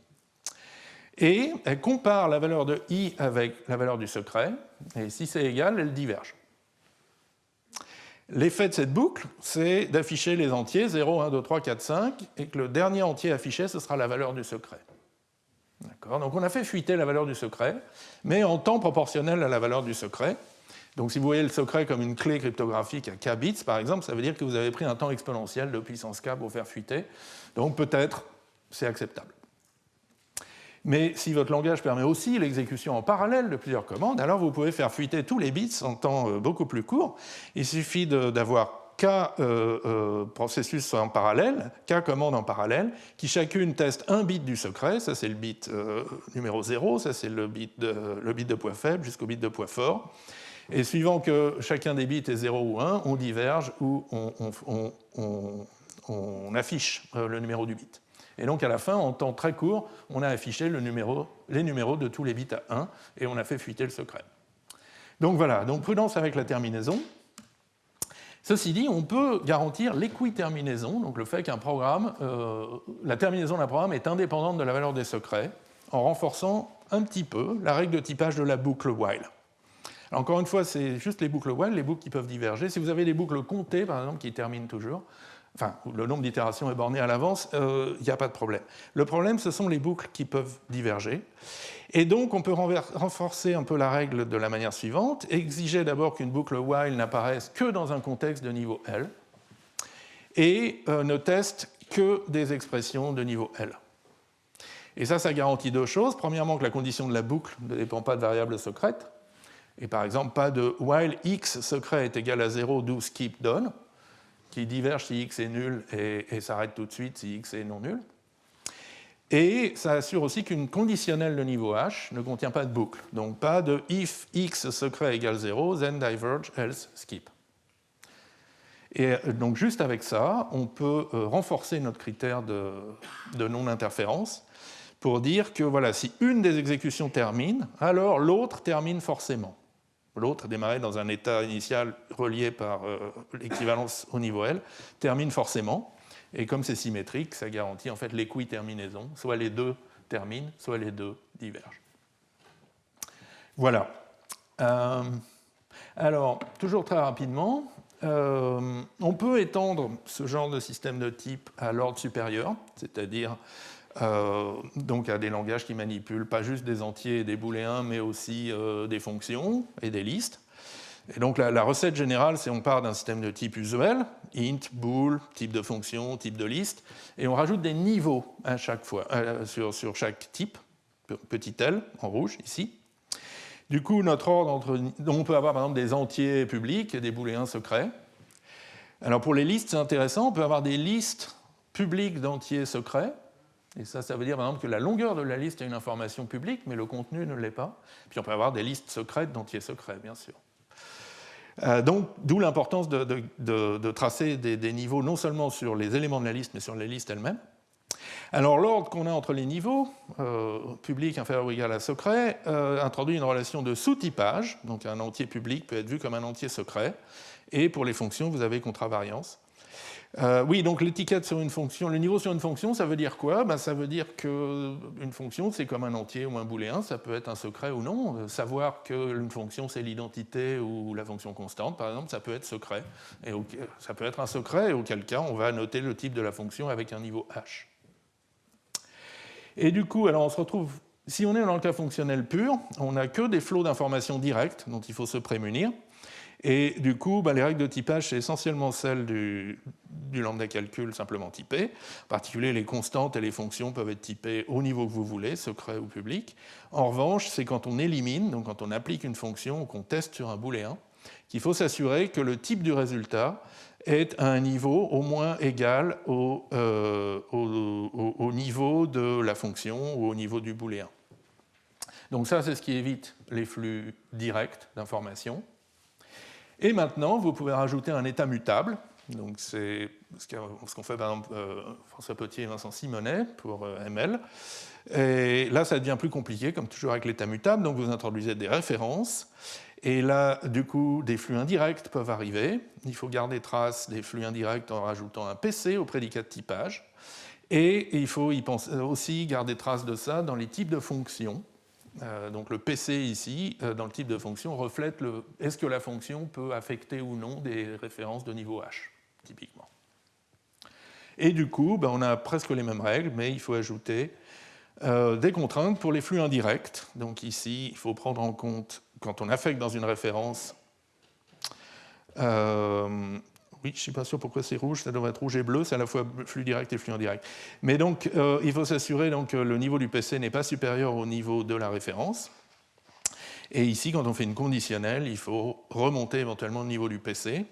Et elle compare la valeur de i avec la valeur du secret, et si c'est égal, elle diverge. L'effet de cette boucle, c'est d'afficher les entiers 0, 1, 2, 3, 4, 5, et que le dernier entier affiché, ce sera la valeur du secret. D'accord ? Donc on a fait fuiter la valeur du secret, mais en temps proportionnel à la valeur du secret. Donc si vous voyez le secret comme une clé cryptographique à k bits, par exemple, ça veut dire que vous avez pris un temps exponentiel de puissance k pour faire fuiter. Donc peut-être c'est acceptable. Mais si votre langage permet aussi l'exécution en parallèle de plusieurs commandes, alors vous pouvez faire fuiter tous les bits en temps beaucoup plus court. Il suffit d'avoir k processus en parallèle, k commandes en parallèle, qui chacune teste un bit du secret, ça c'est le bit numéro 0, ça c'est le bit de poids faible jusqu'au bit de poids fort. Et suivant que chacun des bits est 0 ou 1, on diverge ou on affiche le numéro du bit. Et donc à la fin, en temps très court, on a affiché les numéros de tous les bits à 1 et on a fait fuiter le secret. Donc voilà, donc prudence avec la terminaison. Ceci dit, on peut garantir l'équiterminaison, donc le fait qu'un programme, la terminaison d'un programme est indépendante de la valeur des secrets, en renforçant un petit peu la règle de typage de la boucle while. Alors encore une fois, c'est juste les boucles while, les boucles qui peuvent diverger. Si vous avez des boucles comptées, par exemple, qui terminent toujours, enfin, où le nombre d'itérations est borné à l'avance, il n'y a pas de problème. Le problème, ce sont les boucles qui peuvent diverger. Et donc, on peut renforcer un peu la règle de la manière suivante, exiger d'abord qu'une boucle while n'apparaisse que dans un contexte de niveau L, et ne teste que des expressions de niveau L. Et ça garantit deux choses. Premièrement, que la condition de la boucle ne dépend pas de variables secrètes, et par exemple, pas de while x secret est égal à 0, do skip done, qui diverge si x est nul et s'arrête tout de suite si x est non nul. Et ça assure aussi qu'une conditionnelle de niveau H ne contient pas de boucle. Donc pas de if x secret égale 0, then diverge, else skip. Et donc juste avec ça, on peut renforcer notre critère de non-interférence pour dire que voilà, si une des exécutions termine, alors l'autre termine forcément. L'autre, démarré dans un état initial relié par l'équivalence au niveau L, termine forcément. Et comme c'est symétrique, ça garantit en fait l'équiterminaison. Soit les deux terminent, soit les deux divergent. Voilà. Alors, toujours très rapidement, on peut étendre ce genre de système de type à l'ordre supérieur, c'est-à-dire donc à des langages qui manipulent pas juste des entiers et des booléens, mais aussi des fonctions et des listes. Et donc la recette générale, c'est on part d'un système de type usuel, int, bool, type de fonction, type de liste, et on rajoute des niveaux à chaque fois, sur chaque type, petit l en rouge ici. Du coup, notre ordre on peut avoir par exemple des entiers publics et des booléens secrets. Alors pour les listes, c'est intéressant, on peut avoir des listes publiques d'entiers secrets. Et ça veut dire par exemple que la longueur de la liste est une information publique, mais le contenu ne l'est pas. Puis on peut avoir des listes secrètes d'entiers secrets, bien sûr. Donc, d'où l'importance de tracer des niveaux non seulement sur les éléments de la liste, mais sur les listes elles-mêmes. Alors, l'ordre qu'on a entre les niveaux, public inférieur ou égal à secret, introduit une relation de sous-typage. Donc, un entier public peut être vu comme un entier secret. Et pour les fonctions, vous avez contravariance. Oui, donc l'étiquette sur une fonction, le niveau sur une fonction, ça veut dire quoi ? Ça veut dire qu'une fonction, c'est comme un entier ou un booléen, ça peut être un secret ou non. Savoir qu'une fonction, c'est l'identité ou la fonction constante, par exemple, ça peut être secret. Et ça peut être un secret, et auquel cas, on va noter le type de la fonction avec un niveau h. Et du coup, alors on se retrouve, si on est dans le cas fonctionnel pur, on n'a que des flots d'informations directes dont il faut se prémunir. Et du coup, les règles de typage, c'est essentiellement celles du lambda calcul simplement typé. En particulier, les constantes et les fonctions peuvent être typées au niveau que vous voulez, secret ou public. En revanche, c'est quand on élimine, donc quand on applique une fonction ou qu'on teste sur un booléen, qu'il faut s'assurer que le type du résultat est à un niveau au moins égal au niveau de la fonction ou au niveau du booléen. Donc ça, c'est ce qui évite les flux directs d'informations. Et maintenant, vous pouvez rajouter un état mutable. Donc c'est ce qu'ont fait par exemple François Potier et Vincent Simonet pour ML. Et là, ça devient plus compliqué, comme toujours avec l'état mutable. Donc vous introduisez des références. Et là, du coup, des flux indirects peuvent arriver. Il faut garder trace des flux indirects en rajoutant un PC au prédicat de typage. Et il faut y penser aussi garder trace de ça dans les types de fonctions. Donc le PC ici, dans le type de fonction, reflète est-ce que la fonction peut affecter ou non des références de niveau H, typiquement. Et du coup, on a presque les mêmes règles, mais il faut ajouter des contraintes pour les flux indirects. Donc ici, il faut prendre en compte, quand on affecte dans une référence, oui, je ne suis pas sûr pourquoi c'est rouge, ça devrait être rouge et bleu, c'est à la fois flux direct et flux indirect. Mais donc, il faut s'assurer que le niveau du PC n'est pas supérieur au niveau de la référence. Et ici, quand on fait une conditionnelle, il faut remonter éventuellement le niveau du PC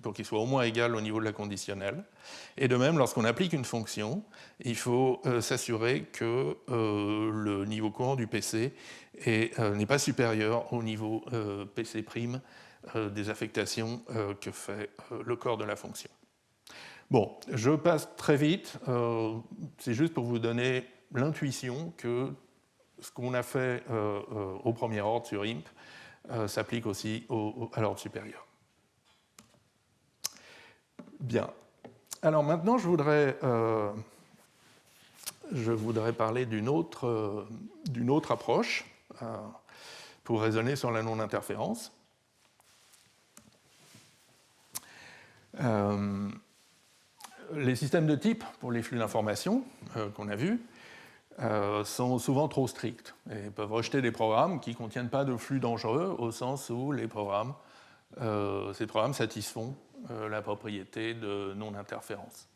pour qu'il soit au moins égal au niveau de la conditionnelle. Et de même, lorsqu'on applique une fonction, il faut s'assurer que le niveau courant du PC n'est pas supérieur au niveau PC' des affectations que fait le corps de la fonction. Bon, je passe très vite, c'est juste pour vous donner l'intuition que ce qu'on a fait au premier ordre sur IMP s'applique aussi à l'ordre supérieur. Bien. Alors maintenant, je voudrais parler d'une autre approche pour raisonner sur la non-interférence. Les systèmes de type pour les flux d'informations qu'on a vus sont souvent trop stricts et peuvent rejeter des programmes qui ne contiennent pas de flux dangereux au sens où ces programmes satisfont la propriété de non-interférence.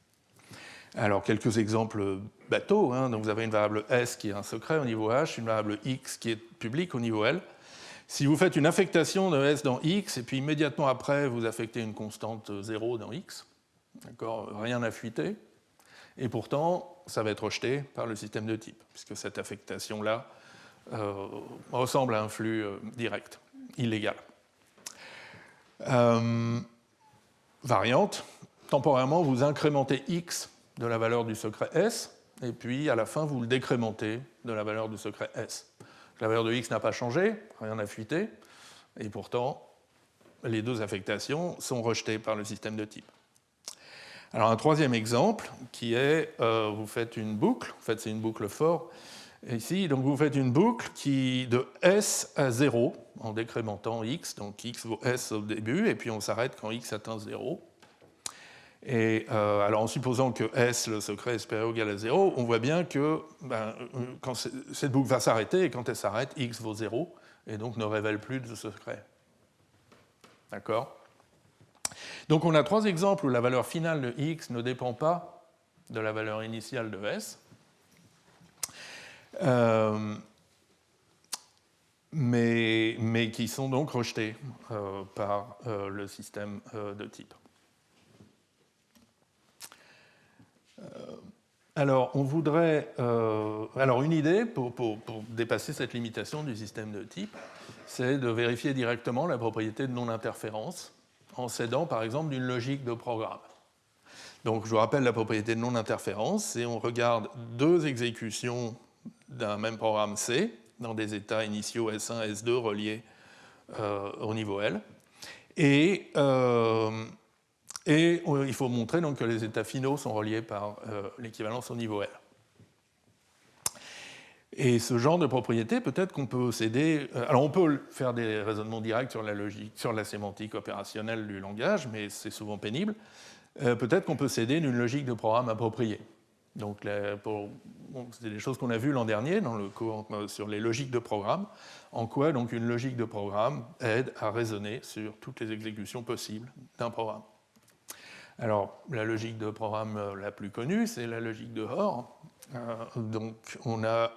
Alors, quelques exemples bateaux. Donc, vous avez une variable S qui est un secret au niveau H, une variable X qui est publique au niveau L. Si vous faites une affectation de S dans X, et puis immédiatement après, vous affectez une constante 0 dans X, rien n'a fuité, et pourtant, ça va être rejeté par le système de type, puisque cette affectation-là ressemble à un flux direct, illégal. Variante, temporairement, vous incrémentez X de la valeur du secret S, et puis à la fin, vous le décrémentez de la valeur du secret S. La valeur de X n'a pas changé, rien n'a fuité, et pourtant, les deux affectations sont rejetées par le système de type. Alors un troisième exemple, qui est, vous faites une boucle, en fait c'est une boucle for, ici, donc vous faites une boucle qui de S à 0, en décrémentant X, donc X vaut S au début, et puis on s'arrête quand X atteint 0. Et alors en supposant que S, le secret, est supérieur ou égal à 0, on voit bien que quand cette boucle va s'arrêter, et quand elle s'arrête, X vaut 0, et donc ne révèle plus de secret. D'accord ? Donc on a 3 exemples où la valeur finale de x ne dépend pas de la valeur initiale de S. Mais qui sont donc rejetés par le système de type. Alors, on voudrait. Alors, une idée pour dépasser cette limitation du système de type, c'est de vérifier directement la propriété de non-interférence en s'aidant, par exemple, d'une logique de programme. Donc, je vous rappelle la propriété de non-interférence, c'est on regarde 2 exécutions d'un même programme C dans des états initiaux S1 et S2 reliés au niveau L. Et il faut montrer donc que les états finaux sont reliés par l'équivalence au niveau L. Et ce genre de propriété, peut-être qu'on peut s'aider. Alors, on peut faire des raisonnements directs sur la logique, sur la sémantique opérationnelle du langage, mais c'est souvent pénible. Peut-être qu'on peut s'aider d'une logique de programme appropriée. Donc, c'est des choses qu'on a vues l'an dernier dans le cours sur les logiques de programme, en quoi donc une logique de programme aide à raisonner sur toutes les exécutions possibles d'un programme. Alors, la logique de programme la plus connue, c'est la logique de Hoare. Donc, on a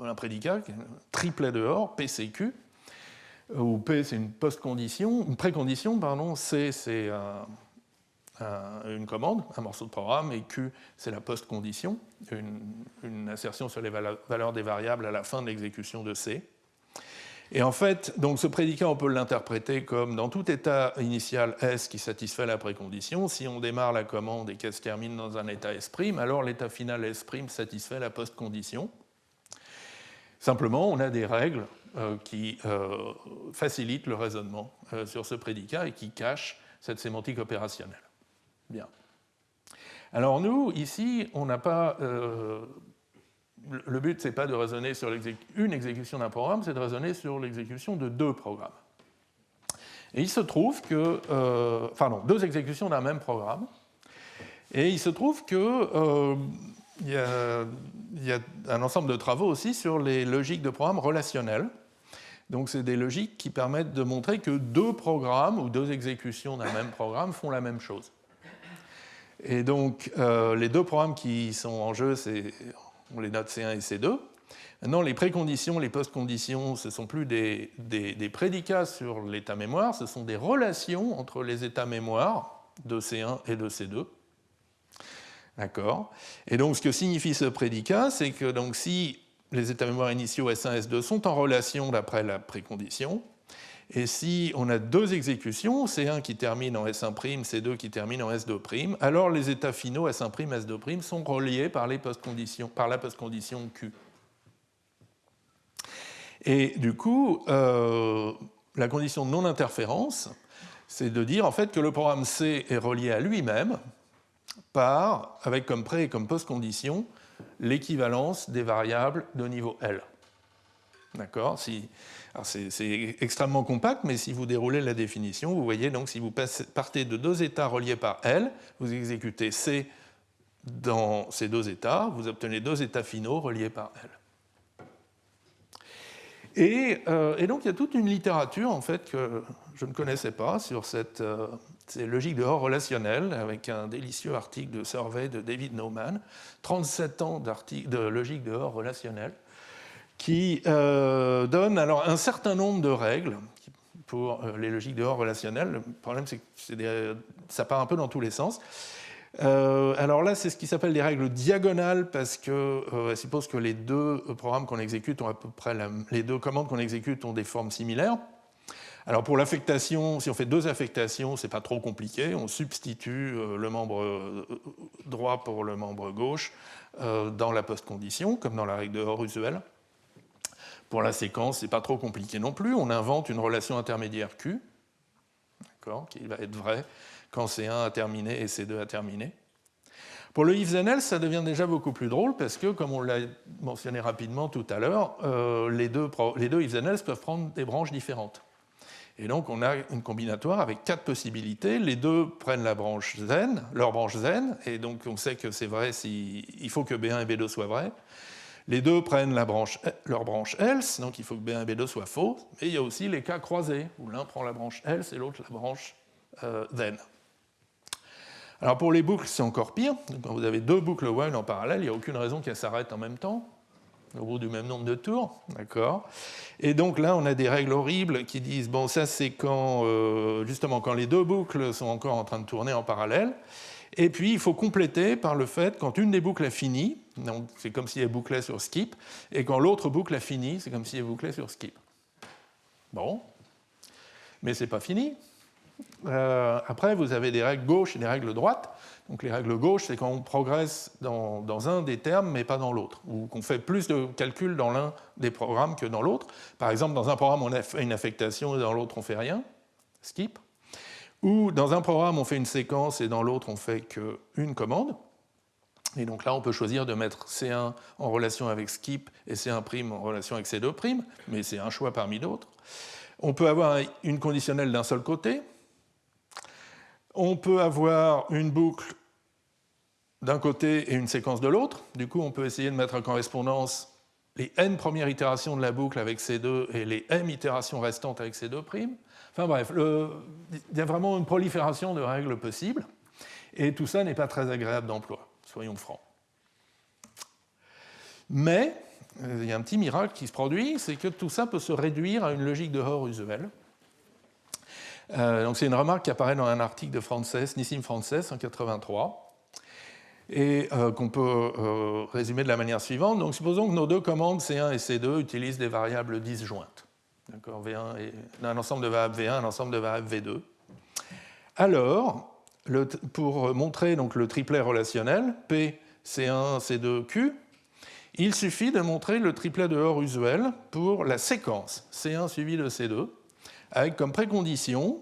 un prédicat, un triplet de Hoare, PCQ, où P c'est une précondition, C c'est une commande, un morceau de programme, et Q, c'est la post-condition, une assertion sur les valeurs des variables à la fin de l'exécution de C. Et en fait, donc ce prédicat, on peut l'interpréter comme dans tout état initial S qui satisfait la précondition, si on démarre la commande et qu'elle se termine dans un état S', alors l'état final S' satisfait la post-condition. Simplement, on a des règles qui facilitent le raisonnement sur ce prédicat et qui cachent cette sémantique opérationnelle. Bien. Alors nous, ici, on n'a pas... le but, ce n'est pas de raisonner sur une exécution d'un programme, c'est de raisonner sur l'exécution de 2 programmes. Et il se trouve que... 2 exécutions d'un même programme. Et il se trouve que... il y a un ensemble de travaux aussi sur les logiques de programme relationnelles. Donc, c'est des logiques qui permettent de montrer que 2 programmes ou 2 exécutions d'un même programme font la même chose. Et donc, les 2 programmes qui sont en jeu, on les note C1 et C2. Maintenant, les préconditions, les post-conditions, ce ne sont plus des prédicats sur l'état mémoire, ce sont des relations entre les états mémoire de C1 et de C2. D'accord. Et donc, ce que signifie ce prédicat, c'est que donc, si les états mémoire initiaux S1 et S2 sont en relation d'après la précondition, et si on a 2 exécutions, C1 qui termine en S1', C2 qui termine en S2', alors les états finaux S1', S2' sont reliés par la post-condition Q. Et du coup, la condition de non-interférence, c'est de dire en fait que le programme C est relié à lui-même avec comme pré et comme post-condition l'équivalence des variables de niveau L. D'accord ? C'est extrêmement compact, mais si vous déroulez la définition, vous voyez donc si vous partez de 2 états reliés par L, vous exécutez C dans ces 2 états, vous obtenez 2 états finaux reliés par L. Et donc il y a toute une littérature en fait que je ne connaissais pas sur ces logiques de Hoare relationnelles, avec un délicieux article de survey de David Nauman, 37 ans de logique de Hoare relationnelle, qui donne alors un certain nombre de règles pour les logiques de Hoare relationnelles. Le problème, c'est que ça part un peu dans tous les sens. Alors là, c'est ce qui s'appelle des règles diagonales, parce qu'elle suppose que les 2 programmes qu'on exécute ont à peu près les 2 commandes qu'on exécute ont des formes similaires. Alors pour l'affectation, si on fait 2 affectations, c'est pas trop compliqué. On substitue le membre droit pour le membre gauche dans la post-condition, comme dans la règle de Hoare usuelle. Pour la séquence, c'est pas trop compliqué non plus. On invente une relation intermédiaire Q, qui va être vraie quand C1 a terminé et C2 a terminé. Pour le if then else, ça devient déjà beaucoup plus drôle parce que, comme on l'a mentionné rapidement tout à l'heure, les deux if then else peuvent prendre des branches différentes. Et donc on a une combinatoire avec 4 possibilités. Les 2 prennent leur branche zen, et donc on sait que c'est vrai il faut que B1 et B2 soient vrais. Les deux prennent leur branche else, donc il faut que B1 et B2 soient faux, mais il y a aussi les cas croisés, où l'un prend la branche else et l'autre la branche then. Alors pour les boucles, c'est encore pire. Quand vous avez deux boucles while en parallèle, il n'y a aucune raison qu'elles s'arrêtent en même temps, au bout du même nombre de tours. D'accord. Et donc là, on a des règles horribles qui disent, bon, ça c'est justement quand les deux boucles sont encore en train de tourner en parallèle. Et puis, il faut compléter par le fait, quand une des boucles a fini, donc c'est comme si elle bouclait sur skip, et quand l'autre boucle a fini, c'est comme si elle bouclait sur skip. Bon, mais c'est pas fini. Après, vous avez des règles gauche et des règles droites. Donc les règles gauche, c'est quand on progresse dans un des termes, mais pas dans l'autre, ou qu'on fait plus de calculs dans l'un des programmes que dans l'autre. Par exemple, dans un programme, on a fait une affectation, et dans l'autre, on ne fait rien, skip. Ou dans un programme, on fait une séquence, et dans l'autre, on fait qu'une commande. Et donc là, on peut choisir de mettre C1 en relation avec skip et C1' en relation avec C2', mais c'est un choix parmi d'autres. On peut avoir une conditionnelle d'un seul côté. On peut avoir une boucle d'un côté et une séquence de l'autre. Du coup, on peut essayer de mettre en correspondance les n premières itérations de la boucle avec C2 et les m itérations restantes avec C2'. Enfin bref, il y a vraiment une prolifération de règles possibles. Et tout ça n'est pas très agréable d'emploi, soyons francs. Mais il y a un petit miracle qui se produit, c'est que tout ça peut se réduire à une logique de Hoare usuelle. Donc c'est une remarque qui apparaît dans un article de Frances, Nissim Frances, en 1983, et qu'on peut résumer de la manière suivante. Donc supposons que nos deux commandes C1 et C2 utilisent des variables disjointes. D'accord, V1 et un ensemble de variables V1, un ensemble de variables V2. Alors, pour montrer donc, le triplet relationnel, P, C1, C2, Q, il suffit de montrer le triplet de Hoare usuel pour la séquence C1 suivi de C2, avec comme précondition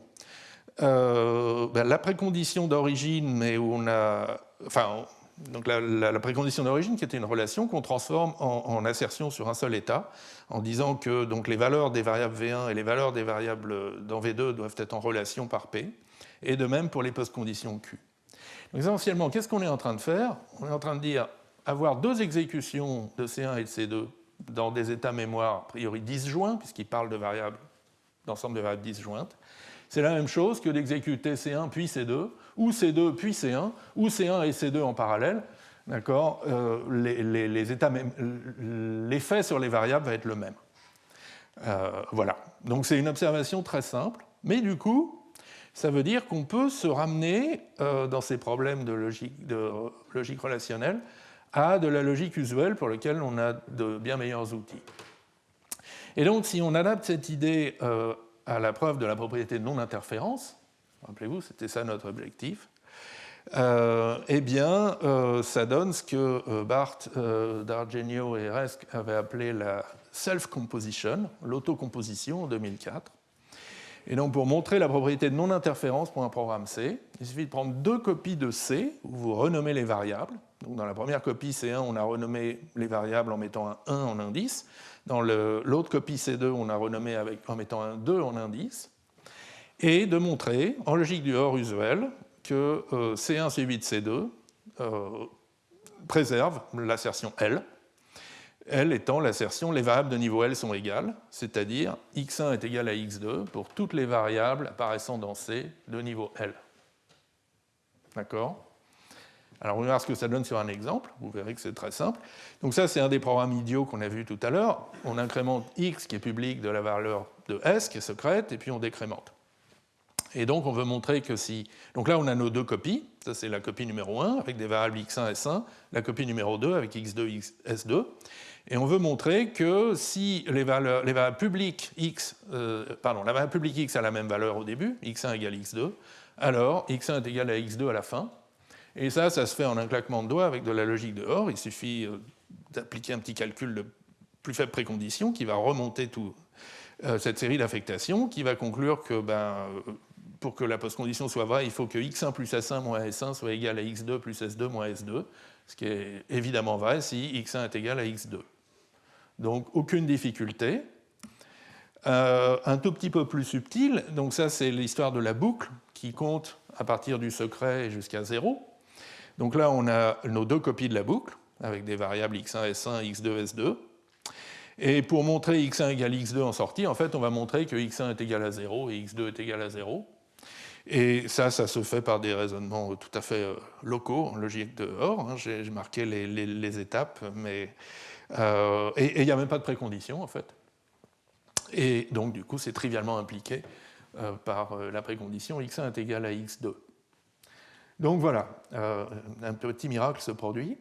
la précondition d'origine, mais où on a. Enfin, donc la précondition d'origine qui était une relation qu'on transforme en assertion sur un seul état, en disant que donc, les valeurs des variables V1 et les valeurs des variables dans V2 doivent être en relation par P, et de même pour les postconditions Q. Donc essentiellement, qu'est-ce qu'on est en train de faire? On est en train de dire avoir deux exécutions de C1 et de C2 dans des états mémoire a priori disjoints, puisqu'ils parlent de variables, d'ensemble de variables disjointes. C'est la même chose que d'exécuter C1 puis C2, ou C2 puis C1, ou C1 et C2 en parallèle. D'accord, l'effet sur les variables va être le même. Voilà. Donc c'est une observation très simple, mais du coup, ça veut dire qu'on peut se ramener dans ces problèmes de logique relationnelle à de la logique usuelle pour laquelle on a de bien meilleurs outils. Et donc, si on adapte cette idée à la preuve de la propriété de non-interférence, rappelez-vous, c'était ça notre objectif, eh bien, ça donne ce que Barth, D'Argenio et Resk avaient appelé la self-composition, l'autocomposition en 2004. Et donc, pour montrer la propriété de non-interférence pour un programme C, il suffit de prendre deux copies de C, où vous renommez les variables. Donc, dans la première copie C1, on a renommé les variables en mettant un 1 en indice. Dans l'autre copie C2, on a renommé en mettant un 2 en indice. Et de montrer, en logique du Hoare usuel, que C1 suivi de C2 préserve l'assertion L. L étant l'assertion, les variables de niveau L sont égales, c'est-à-dire x1 est égal à x2 pour toutes les variables apparaissant dans C de niveau L. D'accord ? Alors on va voir ce que ça donne sur un exemple, vous verrez que c'est très simple. Donc ça c'est un des programmes idiots qu'on a vu tout à l'heure. On incrémente x qui est public de la valeur de S qui est secrète, et puis on décrémente. Et donc on veut montrer que si... Donc là on a nos deux copies, ça c'est la copie numéro 1 avec des variables x1, s1, la copie numéro 2 avec x2, s2. Et on veut montrer que si les variables publiques x, la variable publique x a la même valeur au début, x1 égale x2, alors x1 est égal à x2 à la fin. Et ça se fait en un claquement de doigts avec de la logique de Hoare. Il suffit d'appliquer un petit calcul de plus faible précondition qui va remonter toute cette série d'affectations, qui va conclure que pour que la postcondition soit vraie, il faut que x1 plus s1 moins s1 soit égal à x2 plus s2 moins s2, ce qui est évidemment vrai si x1 est égal à x2. Donc aucune difficulté. Un tout petit peu plus subtil, donc ça c'est l'histoire de la boucle qui compte à partir du secret jusqu'à 0. Donc là on a nos deux copies de la boucle, avec des variables x1, s1, x2, s2. Et pour montrer x1 égale x2 en sortie, en fait, on va montrer que x1 est égal à 0 et x2 est égal à 0. Et ça se fait par des raisonnements tout à fait locaux, en logique de OR. Hein. J'ai marqué les étapes, mais et il n'y a même pas de précondition, en fait. Et donc, du coup, c'est trivialement impliqué par la précondition x1 est égal à x2. Donc voilà, un petit miracle se produit.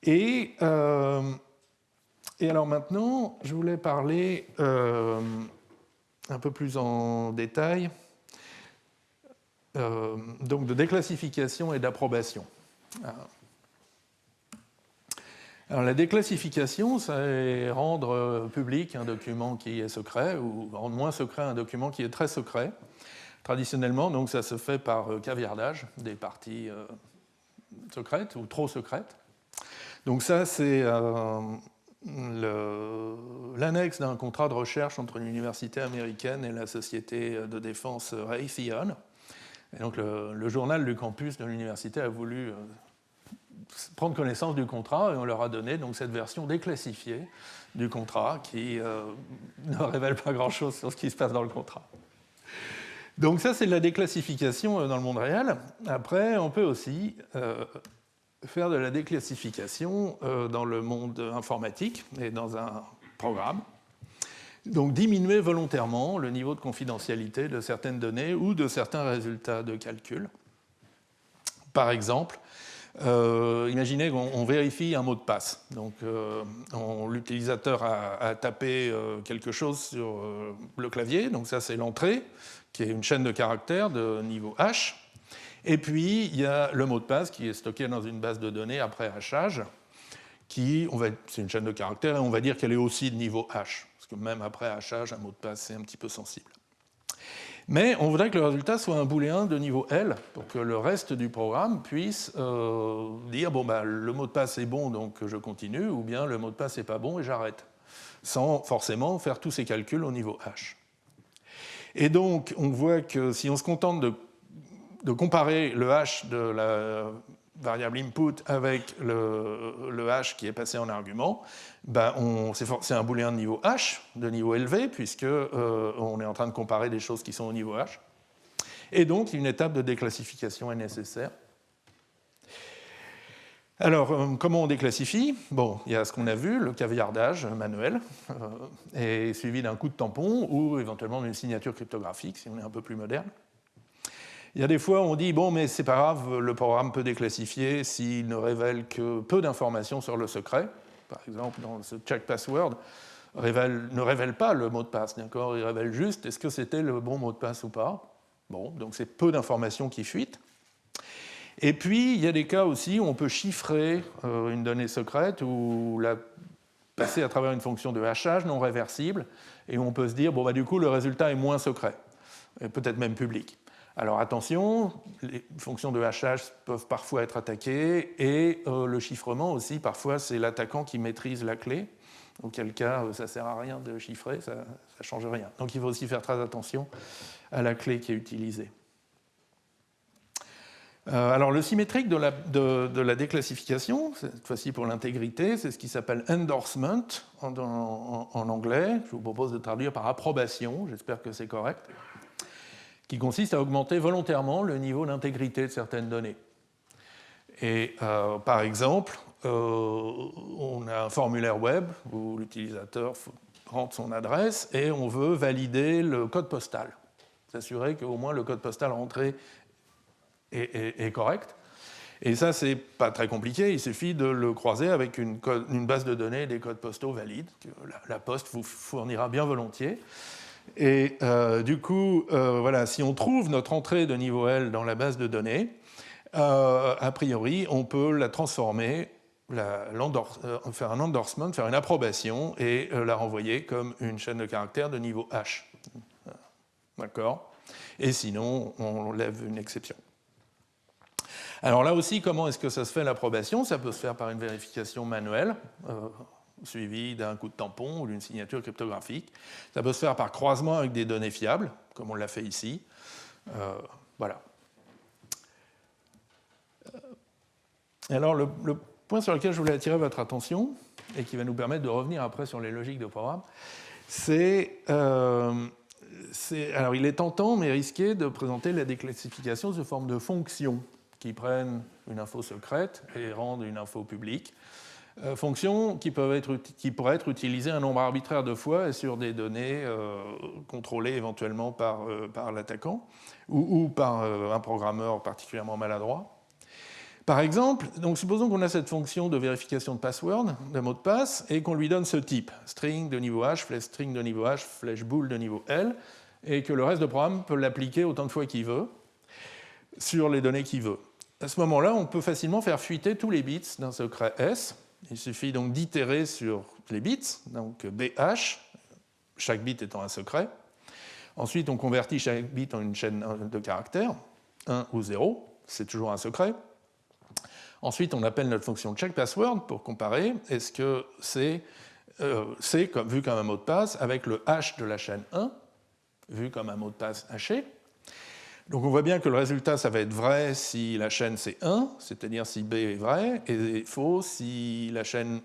Et alors maintenant, je voulais parler un peu plus en détail donc de déclassification et d'approbation. Alors, la déclassification, c'est rendre public un document qui est secret ou rendre moins secret un document qui est très secret. Traditionnellement, donc, ça se fait par caviardage des parties secrètes ou trop secrètes. Donc ça, c'est l'annexe d'un contrat de recherche entre l'université américaine et la société de défense Raytheon. Et donc le journal du campus de l'université a voulu prendre connaissance du contrat et on leur a donné donc cette version déclassifiée du contrat qui ne révèle pas grand-chose sur ce qui se passe dans le contrat. Donc ça, c'est de la déclassification dans le monde réel. Après, on peut aussi faire de la déclassification dans le monde informatique et dans un programme. Donc diminuer volontairement le niveau de confidentialité de certaines données ou de certains résultats de calcul. Par exemple, imaginez qu'on vérifie un mot de passe. Donc l'utilisateur a tapé quelque chose sur le clavier, donc ça c'est l'entrée, qui est une chaîne de caractères de niveau H. Et puis il y a le mot de passe qui est stocké dans une base de données après hachage, c'est une chaîne de caractères et on va dire qu'elle est aussi de niveau H. Que même après hachage, un mot de passe, c'est un petit peu sensible. Mais on voudrait que le résultat soit un booléen de niveau L pour que le reste du programme puisse dire bon, bah, le mot de passe est bon, donc je continue, ou bien le mot de passe n'est pas bon et j'arrête, sans forcément faire tous ces calculs au niveau H. Et donc, on voit que si on se contente de comparer le H de la variable input avec le H qui est passé en argument, ben c'est un booléen de niveau H, de niveau élevé, puisqu'on est en train de comparer des choses qui sont au niveau H. Et donc, une étape de déclassification est nécessaire. Alors, comment on déclassifie ? Bon, il y a ce qu'on a vu, le caviardage manuel, est suivi d'un coup de tampon ou éventuellement d'une signature cryptographique, si on est un peu plus moderne. Il y a des fois, on dit, bon, mais c'est pas grave, le programme peut déclassifier s'il ne révèle que peu d'informations sur le secret. Par exemple, dans ce check password, ne révèle pas le mot de passe, d'accord ? Il révèle juste, est-ce que c'était le bon mot de passe ou pas ? Bon, donc c'est peu d'informations qui fuitent. Et puis, il y a des cas aussi où on peut chiffrer une donnée secrète ou la passer à travers une fonction de hachage non réversible, et on peut se dire, bon, bah, du coup, le résultat est moins secret, et peut-être même public. Alors attention, les fonctions de hachage peuvent parfois être attaquées et le chiffrement aussi, parfois c'est l'attaquant qui maîtrise la clé, auquel cas ça ne sert à rien de chiffrer, ça ne change rien. Donc il faut aussi faire très attention à la clé qui est utilisée. Alors le symétrique de la déclassification, cette fois-ci pour l'intégrité, c'est ce qui s'appelle endorsement en anglais, je vous propose de traduire par approbation, j'espère que c'est correct, qui consiste à augmenter volontairement le niveau d'intégrité de certaines données. Et par exemple, on a un formulaire web où l'utilisateur rentre son adresse et on veut valider le code postal, s'assurer qu'au moins le code postal rentré est correct. Et ça, c'est pas très compliqué, il suffit de le croiser avec une base de données des codes postaux valides, que la Poste vous fournira bien volontiers. Et du coup, voilà, si on trouve notre entrée de niveau L dans la base de données, a priori, on peut la transformer, faire un endorsement, faire une approbation et la renvoyer comme une chaîne de caractères de niveau H. D'accord ? Et sinon, on lève une exception. Alors là aussi, comment est-ce que ça se fait l'approbation ? Ça peut se faire par une vérification manuelle, suivi d'un coup de tampon ou d'une signature cryptographique. Ça peut se faire par croisement avec des données fiables, comme on l'a fait ici. Voilà. Alors, le point sur lequel je voulais attirer votre attention, et qui va nous permettre de revenir après sur les logiques de programme, alors il est tentant mais risqué de présenter la déclassification sous forme de fonctions qui prennent une info secrète et rendent une info publique. Fonctions qui pourraient être utilisées un nombre arbitraire de fois et sur des données contrôlées éventuellement par l'attaquant ou par un programmeur particulièrement maladroit. Par exemple, donc supposons qu'on a cette fonction de vérification de password, de mot de passe, et qu'on lui donne ce type, string de niveau H, flèche string de niveau H, flèche bool de niveau L, et que le reste du programme peut l'appliquer autant de fois qu'il veut sur les données qu'il veut. À ce moment-là, on peut facilement faire fuiter tous les bits d'un secret S. Il suffit donc d'itérer sur les bits, donc BH, chaque bit étant un secret. Ensuite, on convertit chaque bit en une chaîne de caractères, 1 ou 0, c'est toujours un secret. Ensuite, on appelle notre fonction checkPassword pour comparer est-ce que c'est vu comme un mot de passe avec le hash de la chaîne 1, vu comme un mot de passe haché. Donc on voit bien que le résultat, ça va être vrai si la chaîne c'est 1, c'est-à-dire si B est vrai, et faux si la chaîne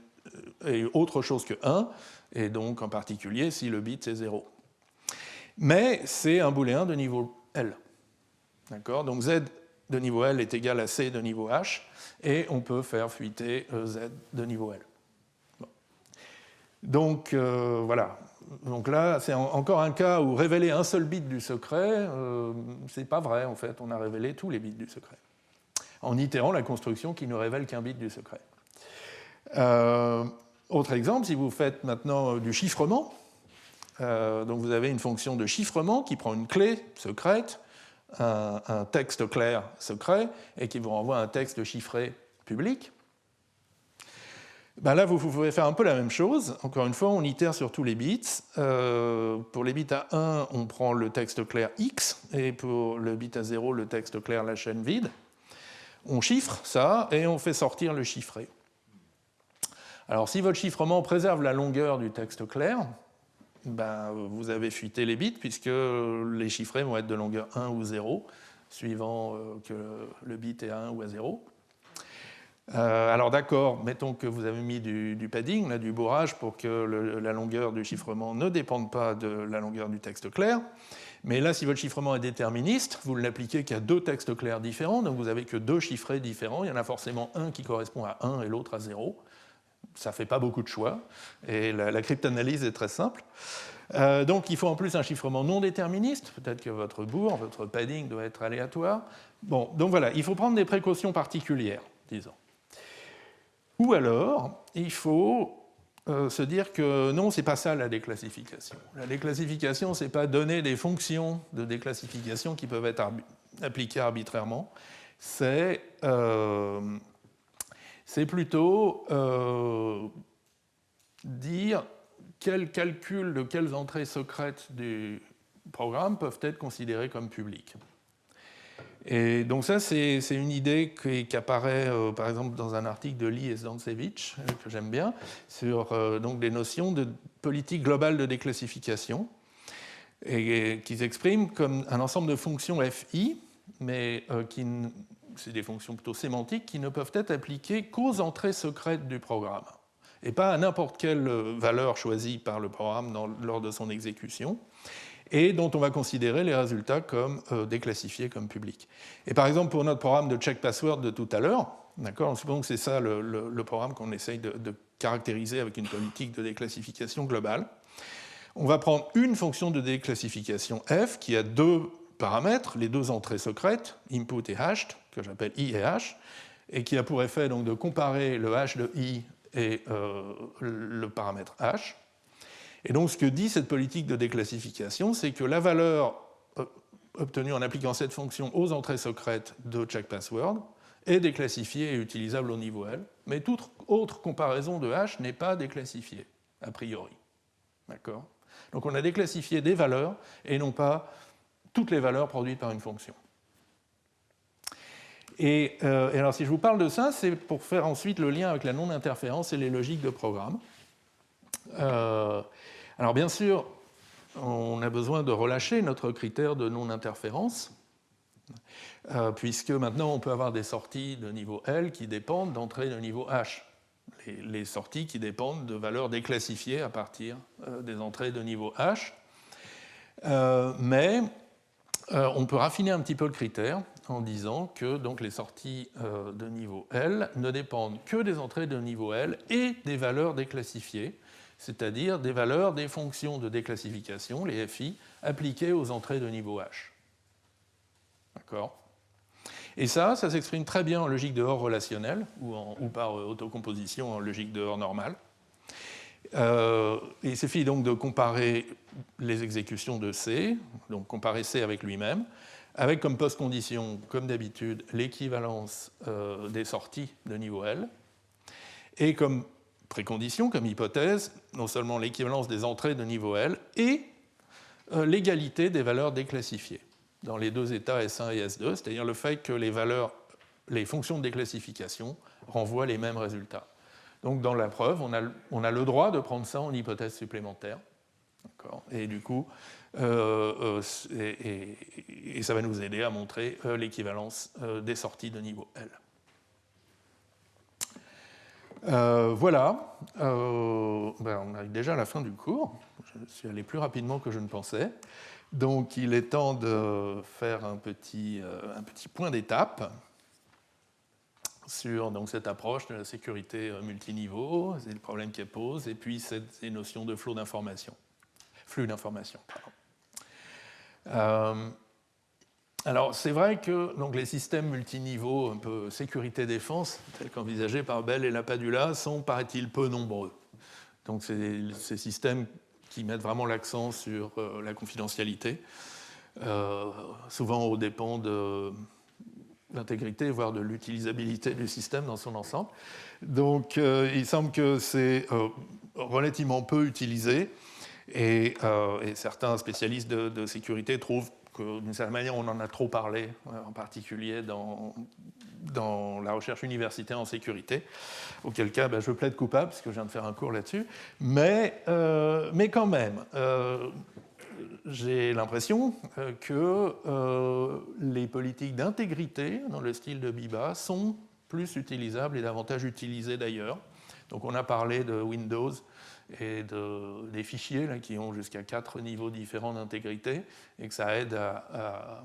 est autre chose que 1, et donc en particulier si le bit est 0. Mais c'est un booléen de niveau L. D'accord ? Donc Z de niveau L est égal à C de niveau H, et on peut faire fuiter Z de niveau L. Bon. Donc voilà. Donc là, c'est encore un cas où révéler un seul bit du secret, c'est pas vrai en fait, on a révélé tous les bits du secret, en itérant la construction qui ne révèle qu'un bit du secret. Autre exemple, si vous faites maintenant du chiffrement, donc vous avez une fonction de chiffrement qui prend une clé secrète, un texte clair secret, et qui vous renvoie un texte chiffré public. Ben là, vous pouvez faire un peu la même chose. Encore une fois, on itère sur tous les bits. Pour les bits à 1, on prend le texte clair X, et pour le bit à 0, le texte clair la chaîne vide. On chiffre ça, et on fait sortir le chiffré. Alors, si votre chiffrement préserve la longueur du texte clair, ben, vous avez fuité les bits, puisque les chiffrés vont être de longueur 1 ou 0, suivant que le bit est à 1 ou à 0. Alors d'accord, mettons que vous avez mis du padding, là, du bourrage, pour que la longueur du chiffrement ne dépende pas de la longueur du texte clair. Mais là, si votre chiffrement est déterministe, vous ne l'appliquez qu'à deux textes clairs différents, donc vous n'avez que deux chiffrés différents. Il y en a forcément un qui correspond à 1 et l'autre à 0. Ça ne fait pas beaucoup de choix, et la cryptanalyse est très simple. Donc il faut en plus un chiffrement non déterministe, peut-être que votre bourg, votre padding doit être aléatoire. Bon, donc voilà, il faut prendre des précautions particulières, disons. Ou alors, il faut se dire que non, ce n'est pas ça la déclassification. La déclassification, ce n'est pas donner des fonctions de déclassification qui peuvent être appliquées arbitrairement. C'est plutôt dire quels calculs de quelles entrées secrètes du programme peuvent être considérés comme publics. Et donc ça, c'est une idée qui apparaît, par exemple, dans un article de Lee et Zdancevich, que j'aime bien, sur donc des notions de politique globale de déclassification, et qu'ils expriment comme un ensemble de fonctions FI, mais c'est des fonctions plutôt sémantiques, qui ne peuvent être appliquées qu'aux entrées secrètes du programme, et pas à n'importe quelle valeur choisie par le programme lors de son exécution, et dont on va considérer les résultats comme déclassifiés comme publics. Et par exemple, pour notre programme de checkPassword de tout à l'heure, d'accord, supposons que c'est ça le programme qu'on essaye de caractériser avec une politique de déclassification globale. On va prendre une fonction de déclassification f qui a deux paramètres, les deux entrées secrètes, input et hashed, que j'appelle i et h, et qui a pour effet donc, de comparer le hash de i et le paramètre h. Et donc ce que dit cette politique de déclassification, c'est que la valeur obtenue en appliquant cette fonction aux entrées secrètes de checkPassword est déclassifiée et utilisable au niveau L, mais toute autre comparaison de hash n'est pas déclassifiée, a priori. D'accord ? Donc on a déclassifié des valeurs et non pas toutes les valeurs produites par une fonction. Et alors si je vous parle de ça, c'est pour faire ensuite le lien avec la non-interférence et les logiques de programme. Alors bien sûr, on a besoin de relâcher notre critère de non-interférence, puisque maintenant on peut avoir des sorties de niveau L qui dépendent d'entrées de niveau H. Les sorties qui dépendent de valeurs déclassifiées à partir des entrées de niveau H. Mais on peut raffiner un petit peu le critère en disant que donc, les sorties de niveau L ne dépendent que des entrées de niveau L et des valeurs déclassifiées, c'est-à-dire des valeurs des fonctions de déclassification, les FI, appliquées aux entrées de niveau H. D'accord ? Et ça s'exprime très bien en logique de Hor relationnelle ou par autocomposition en logique de Hor normale. Il suffit donc de comparer les exécutions de C, donc comparer C avec lui-même, avec comme post-condition, comme d'habitude, l'équivalence des sorties de niveau L, et comme précondition, comme hypothèse, non seulement l'équivalence des entrées de niveau L, et l'égalité des valeurs déclassifiées dans les deux états S1 et S2, c'est-à-dire le fait que les fonctions de déclassification renvoient les mêmes résultats. Donc dans la preuve, on a le droit de prendre ça en hypothèse supplémentaire. Et du coup, et ça va nous aider à montrer l'équivalence des sorties de niveau L. Voilà, on arrive déjà à la fin du cours. Je suis allé plus rapidement que je ne pensais. Donc il est temps de faire un petit point d'étape sur donc, cette approche de la sécurité multiniveau, c'est le problème qu'elle pose, et puis ces notions de flux d'information. Alors c'est vrai que donc, les systèmes multiniveaux, un peu sécurité-défense, tels qu'envisagés par Bell et Lapadula, sont, paraît-il, peu nombreux. Donc c'est ces systèmes qui mettent vraiment l'accent sur la confidentialité, souvent aux dépens de l'intégrité, voire de l'utilisabilité du système dans son ensemble. Donc il semble que c'est relativement peu utilisé, et certains spécialistes de sécurité trouvent que d'une certaine manière on en a trop parlé, en particulier dans la recherche universitaire en sécurité, auquel cas je plaide coupable, parce que je viens de faire un cours là-dessus, mais quand même, j'ai l'impression que les politiques d'intégrité dans le style de Biba sont plus utilisables et davantage utilisées d'ailleurs. Donc on a parlé de Windows et des fichiers là, qui ont jusqu'à 4 niveaux différents d'intégrité, et que ça aide à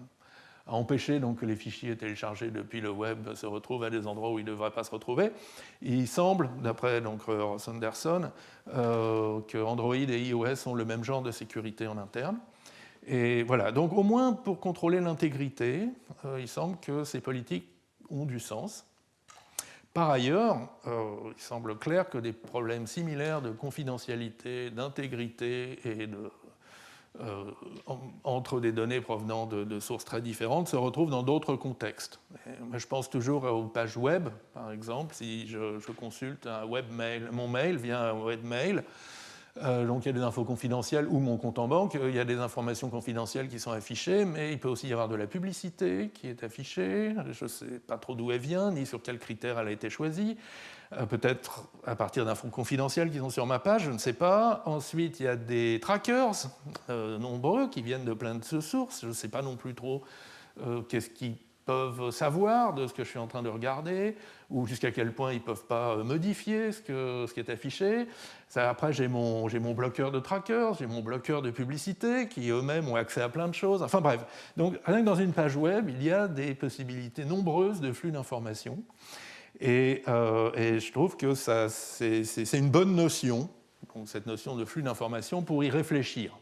empêcher donc, que les fichiers téléchargés depuis le web se retrouvent à des endroits où ils ne devraient pas se retrouver. Il semble, d'après Ross Anderson, que Android et iOS ont le même genre de sécurité en interne. Et voilà, donc au moins pour contrôler l'intégrité, il semble que ces politiques ont du sens. Par ailleurs, il semble clair que des problèmes similaires de confidentialité, d'intégrité et entre des données provenant de sources très différentes se retrouvent dans d'autres contextes. Je pense toujours aux pages web, par exemple. Si je consulte un webmail, mon mail via un webmail, donc il y a des infos confidentielles ou mon compte en banque, il y a des informations confidentielles qui sont affichées, mais il peut aussi y avoir de la publicité qui est affichée. Je ne sais pas trop d'où elle vient, ni sur quels critères elle a été choisie. Peut-être à partir d'infos confidentielles qui sont sur ma page, je ne sais pas. Ensuite, il y a des trackers nombreux qui viennent de plein de sources. Je ne sais pas non plus trop qu'est-ce qu'ils peuvent savoir de ce que je suis en train de regarder, ou jusqu'à quel point ils ne peuvent pas modifier ce qui est affiché. Après, j'ai mon bloqueur de trackers, j'ai mon bloqueur de publicité, qui eux-mêmes ont accès à plein de choses. Enfin bref, donc rien que dans une page web, il y a des possibilités nombreuses de flux d'informations. Et je trouve que c'est une bonne notion, donc cette notion de flux d'informations, pour y réfléchir,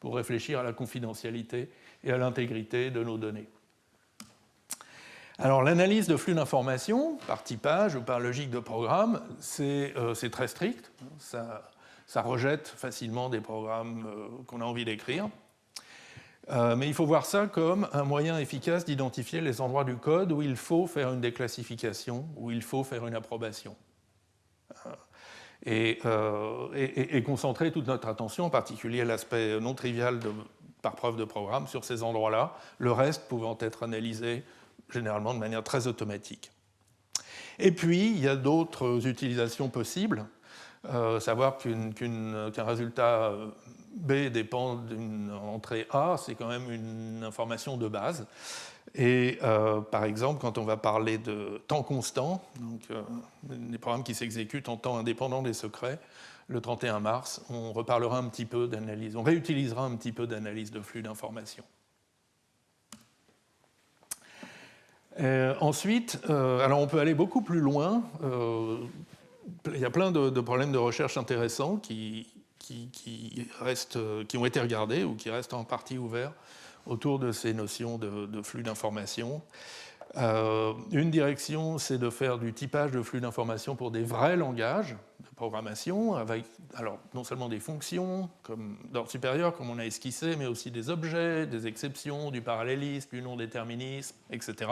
pour réfléchir à la confidentialité et à l'intégrité de nos données. Alors l'analyse de flux d'informations, par typage ou par logique de programme, c'est très strict. Ça rejette facilement des programmes qu'on a envie d'écrire. Mais il faut voir ça comme un moyen efficace d'identifier les endroits du code où il faut faire une déclassification, où il faut faire une approbation. Et concentrer toute notre attention, en particulier l'aspect non trivial par preuve de programme, sur ces endroits-là, le reste pouvant être analysé généralement de manière très automatique. Et puis, il y a d'autres utilisations possibles. Savoir qu'un résultat B dépend d'une entrée A, c'est quand même une information de base. Et par exemple, quand on va parler de temps constant, donc des programmes qui s'exécutent en temps indépendant des secrets, le 31 mars, on reparlera un petit peu d'analyse, on réutilisera un petit peu d'analyse de flux d'informations. Ensuite, alors on peut aller beaucoup plus loin. Il y a plein de problèmes de recherche intéressants qui ont été regardés ou qui restent en partie ouverts autour de ces notions de flux d'informations. Une direction, c'est de faire du typage de flux d'informations pour des vrais langages de programmation, avec alors, non seulement des fonctions comme d'ordre supérieur, comme on a esquissé, mais aussi des objets, des exceptions, du parallélisme, du non-déterminisme, etc.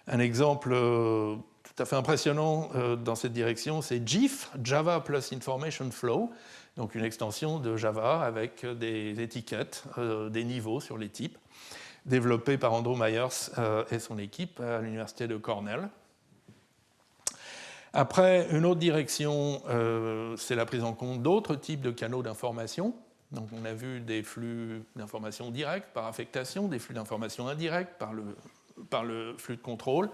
Un exemple tout à fait impressionnant dans cette direction, c'est JIF, Java plus Information Flow, donc une extension de Java avec des étiquettes, des niveaux sur les types, développé par Andrew Myers et son équipe à l'université de Cornell. Après, une autre direction, c'est la prise en compte d'autres types de canaux d'information. Donc on a vu des flux d'information directs par affectation, des flux d'information indirects par le flux de contrôle.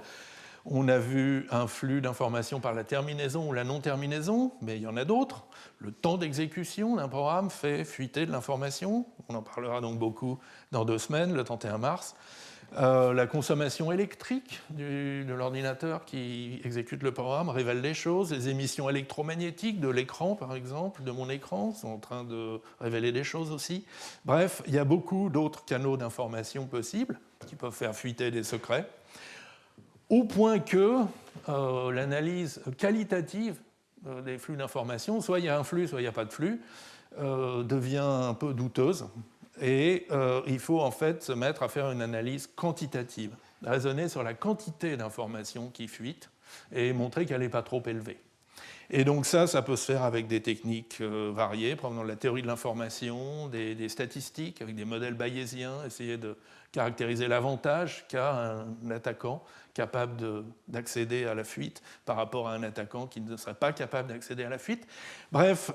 On a vu un flux d'informations par la terminaison ou la non-terminaison, mais il y en a d'autres. Le temps d'exécution d'un programme fait fuiter de l'information. On en parlera donc beaucoup dans 2 semaines, le 31 mars. La consommation électrique de l'ordinateur qui exécute le programme révèle des choses. Les émissions électromagnétiques de l'écran, par exemple, de mon écran, sont en train de révéler des choses aussi. Bref, il y a beaucoup d'autres canaux d'information possibles qui peuvent faire fuiter des secrets, au point que l'analyse qualitative des flux d'information, soit il y a un flux, soit il n'y a pas de flux, devient un peu douteuse. Et il faut en fait se mettre à faire une analyse quantitative, raisonner sur la quantité d'informations qui fuitent et montrer qu'elle n'est pas trop élevée. Et donc ça peut se faire avec des techniques variées, provenant de la théorie de l'information, des statistiques, avec des modèles bayésiens, essayer de caractériser l'avantage qu'a un attaquant capable d'accéder à la fuite par rapport à un attaquant qui ne serait pas capable d'accéder à la fuite. Bref,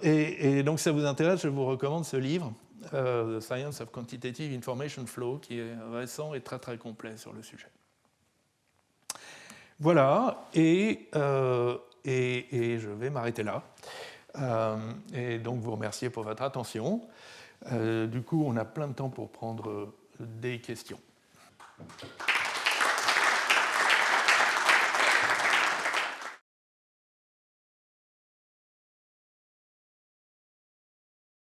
et donc si ça vous intéresse, je vous recommande ce livre, The Science of Quantitative Information Flow, qui est récent et très très complet sur le sujet. Voilà, et je vais m'arrêter là. Et donc vous remercier pour votre attention. Du coup, on a plein de temps pour prendre des questions.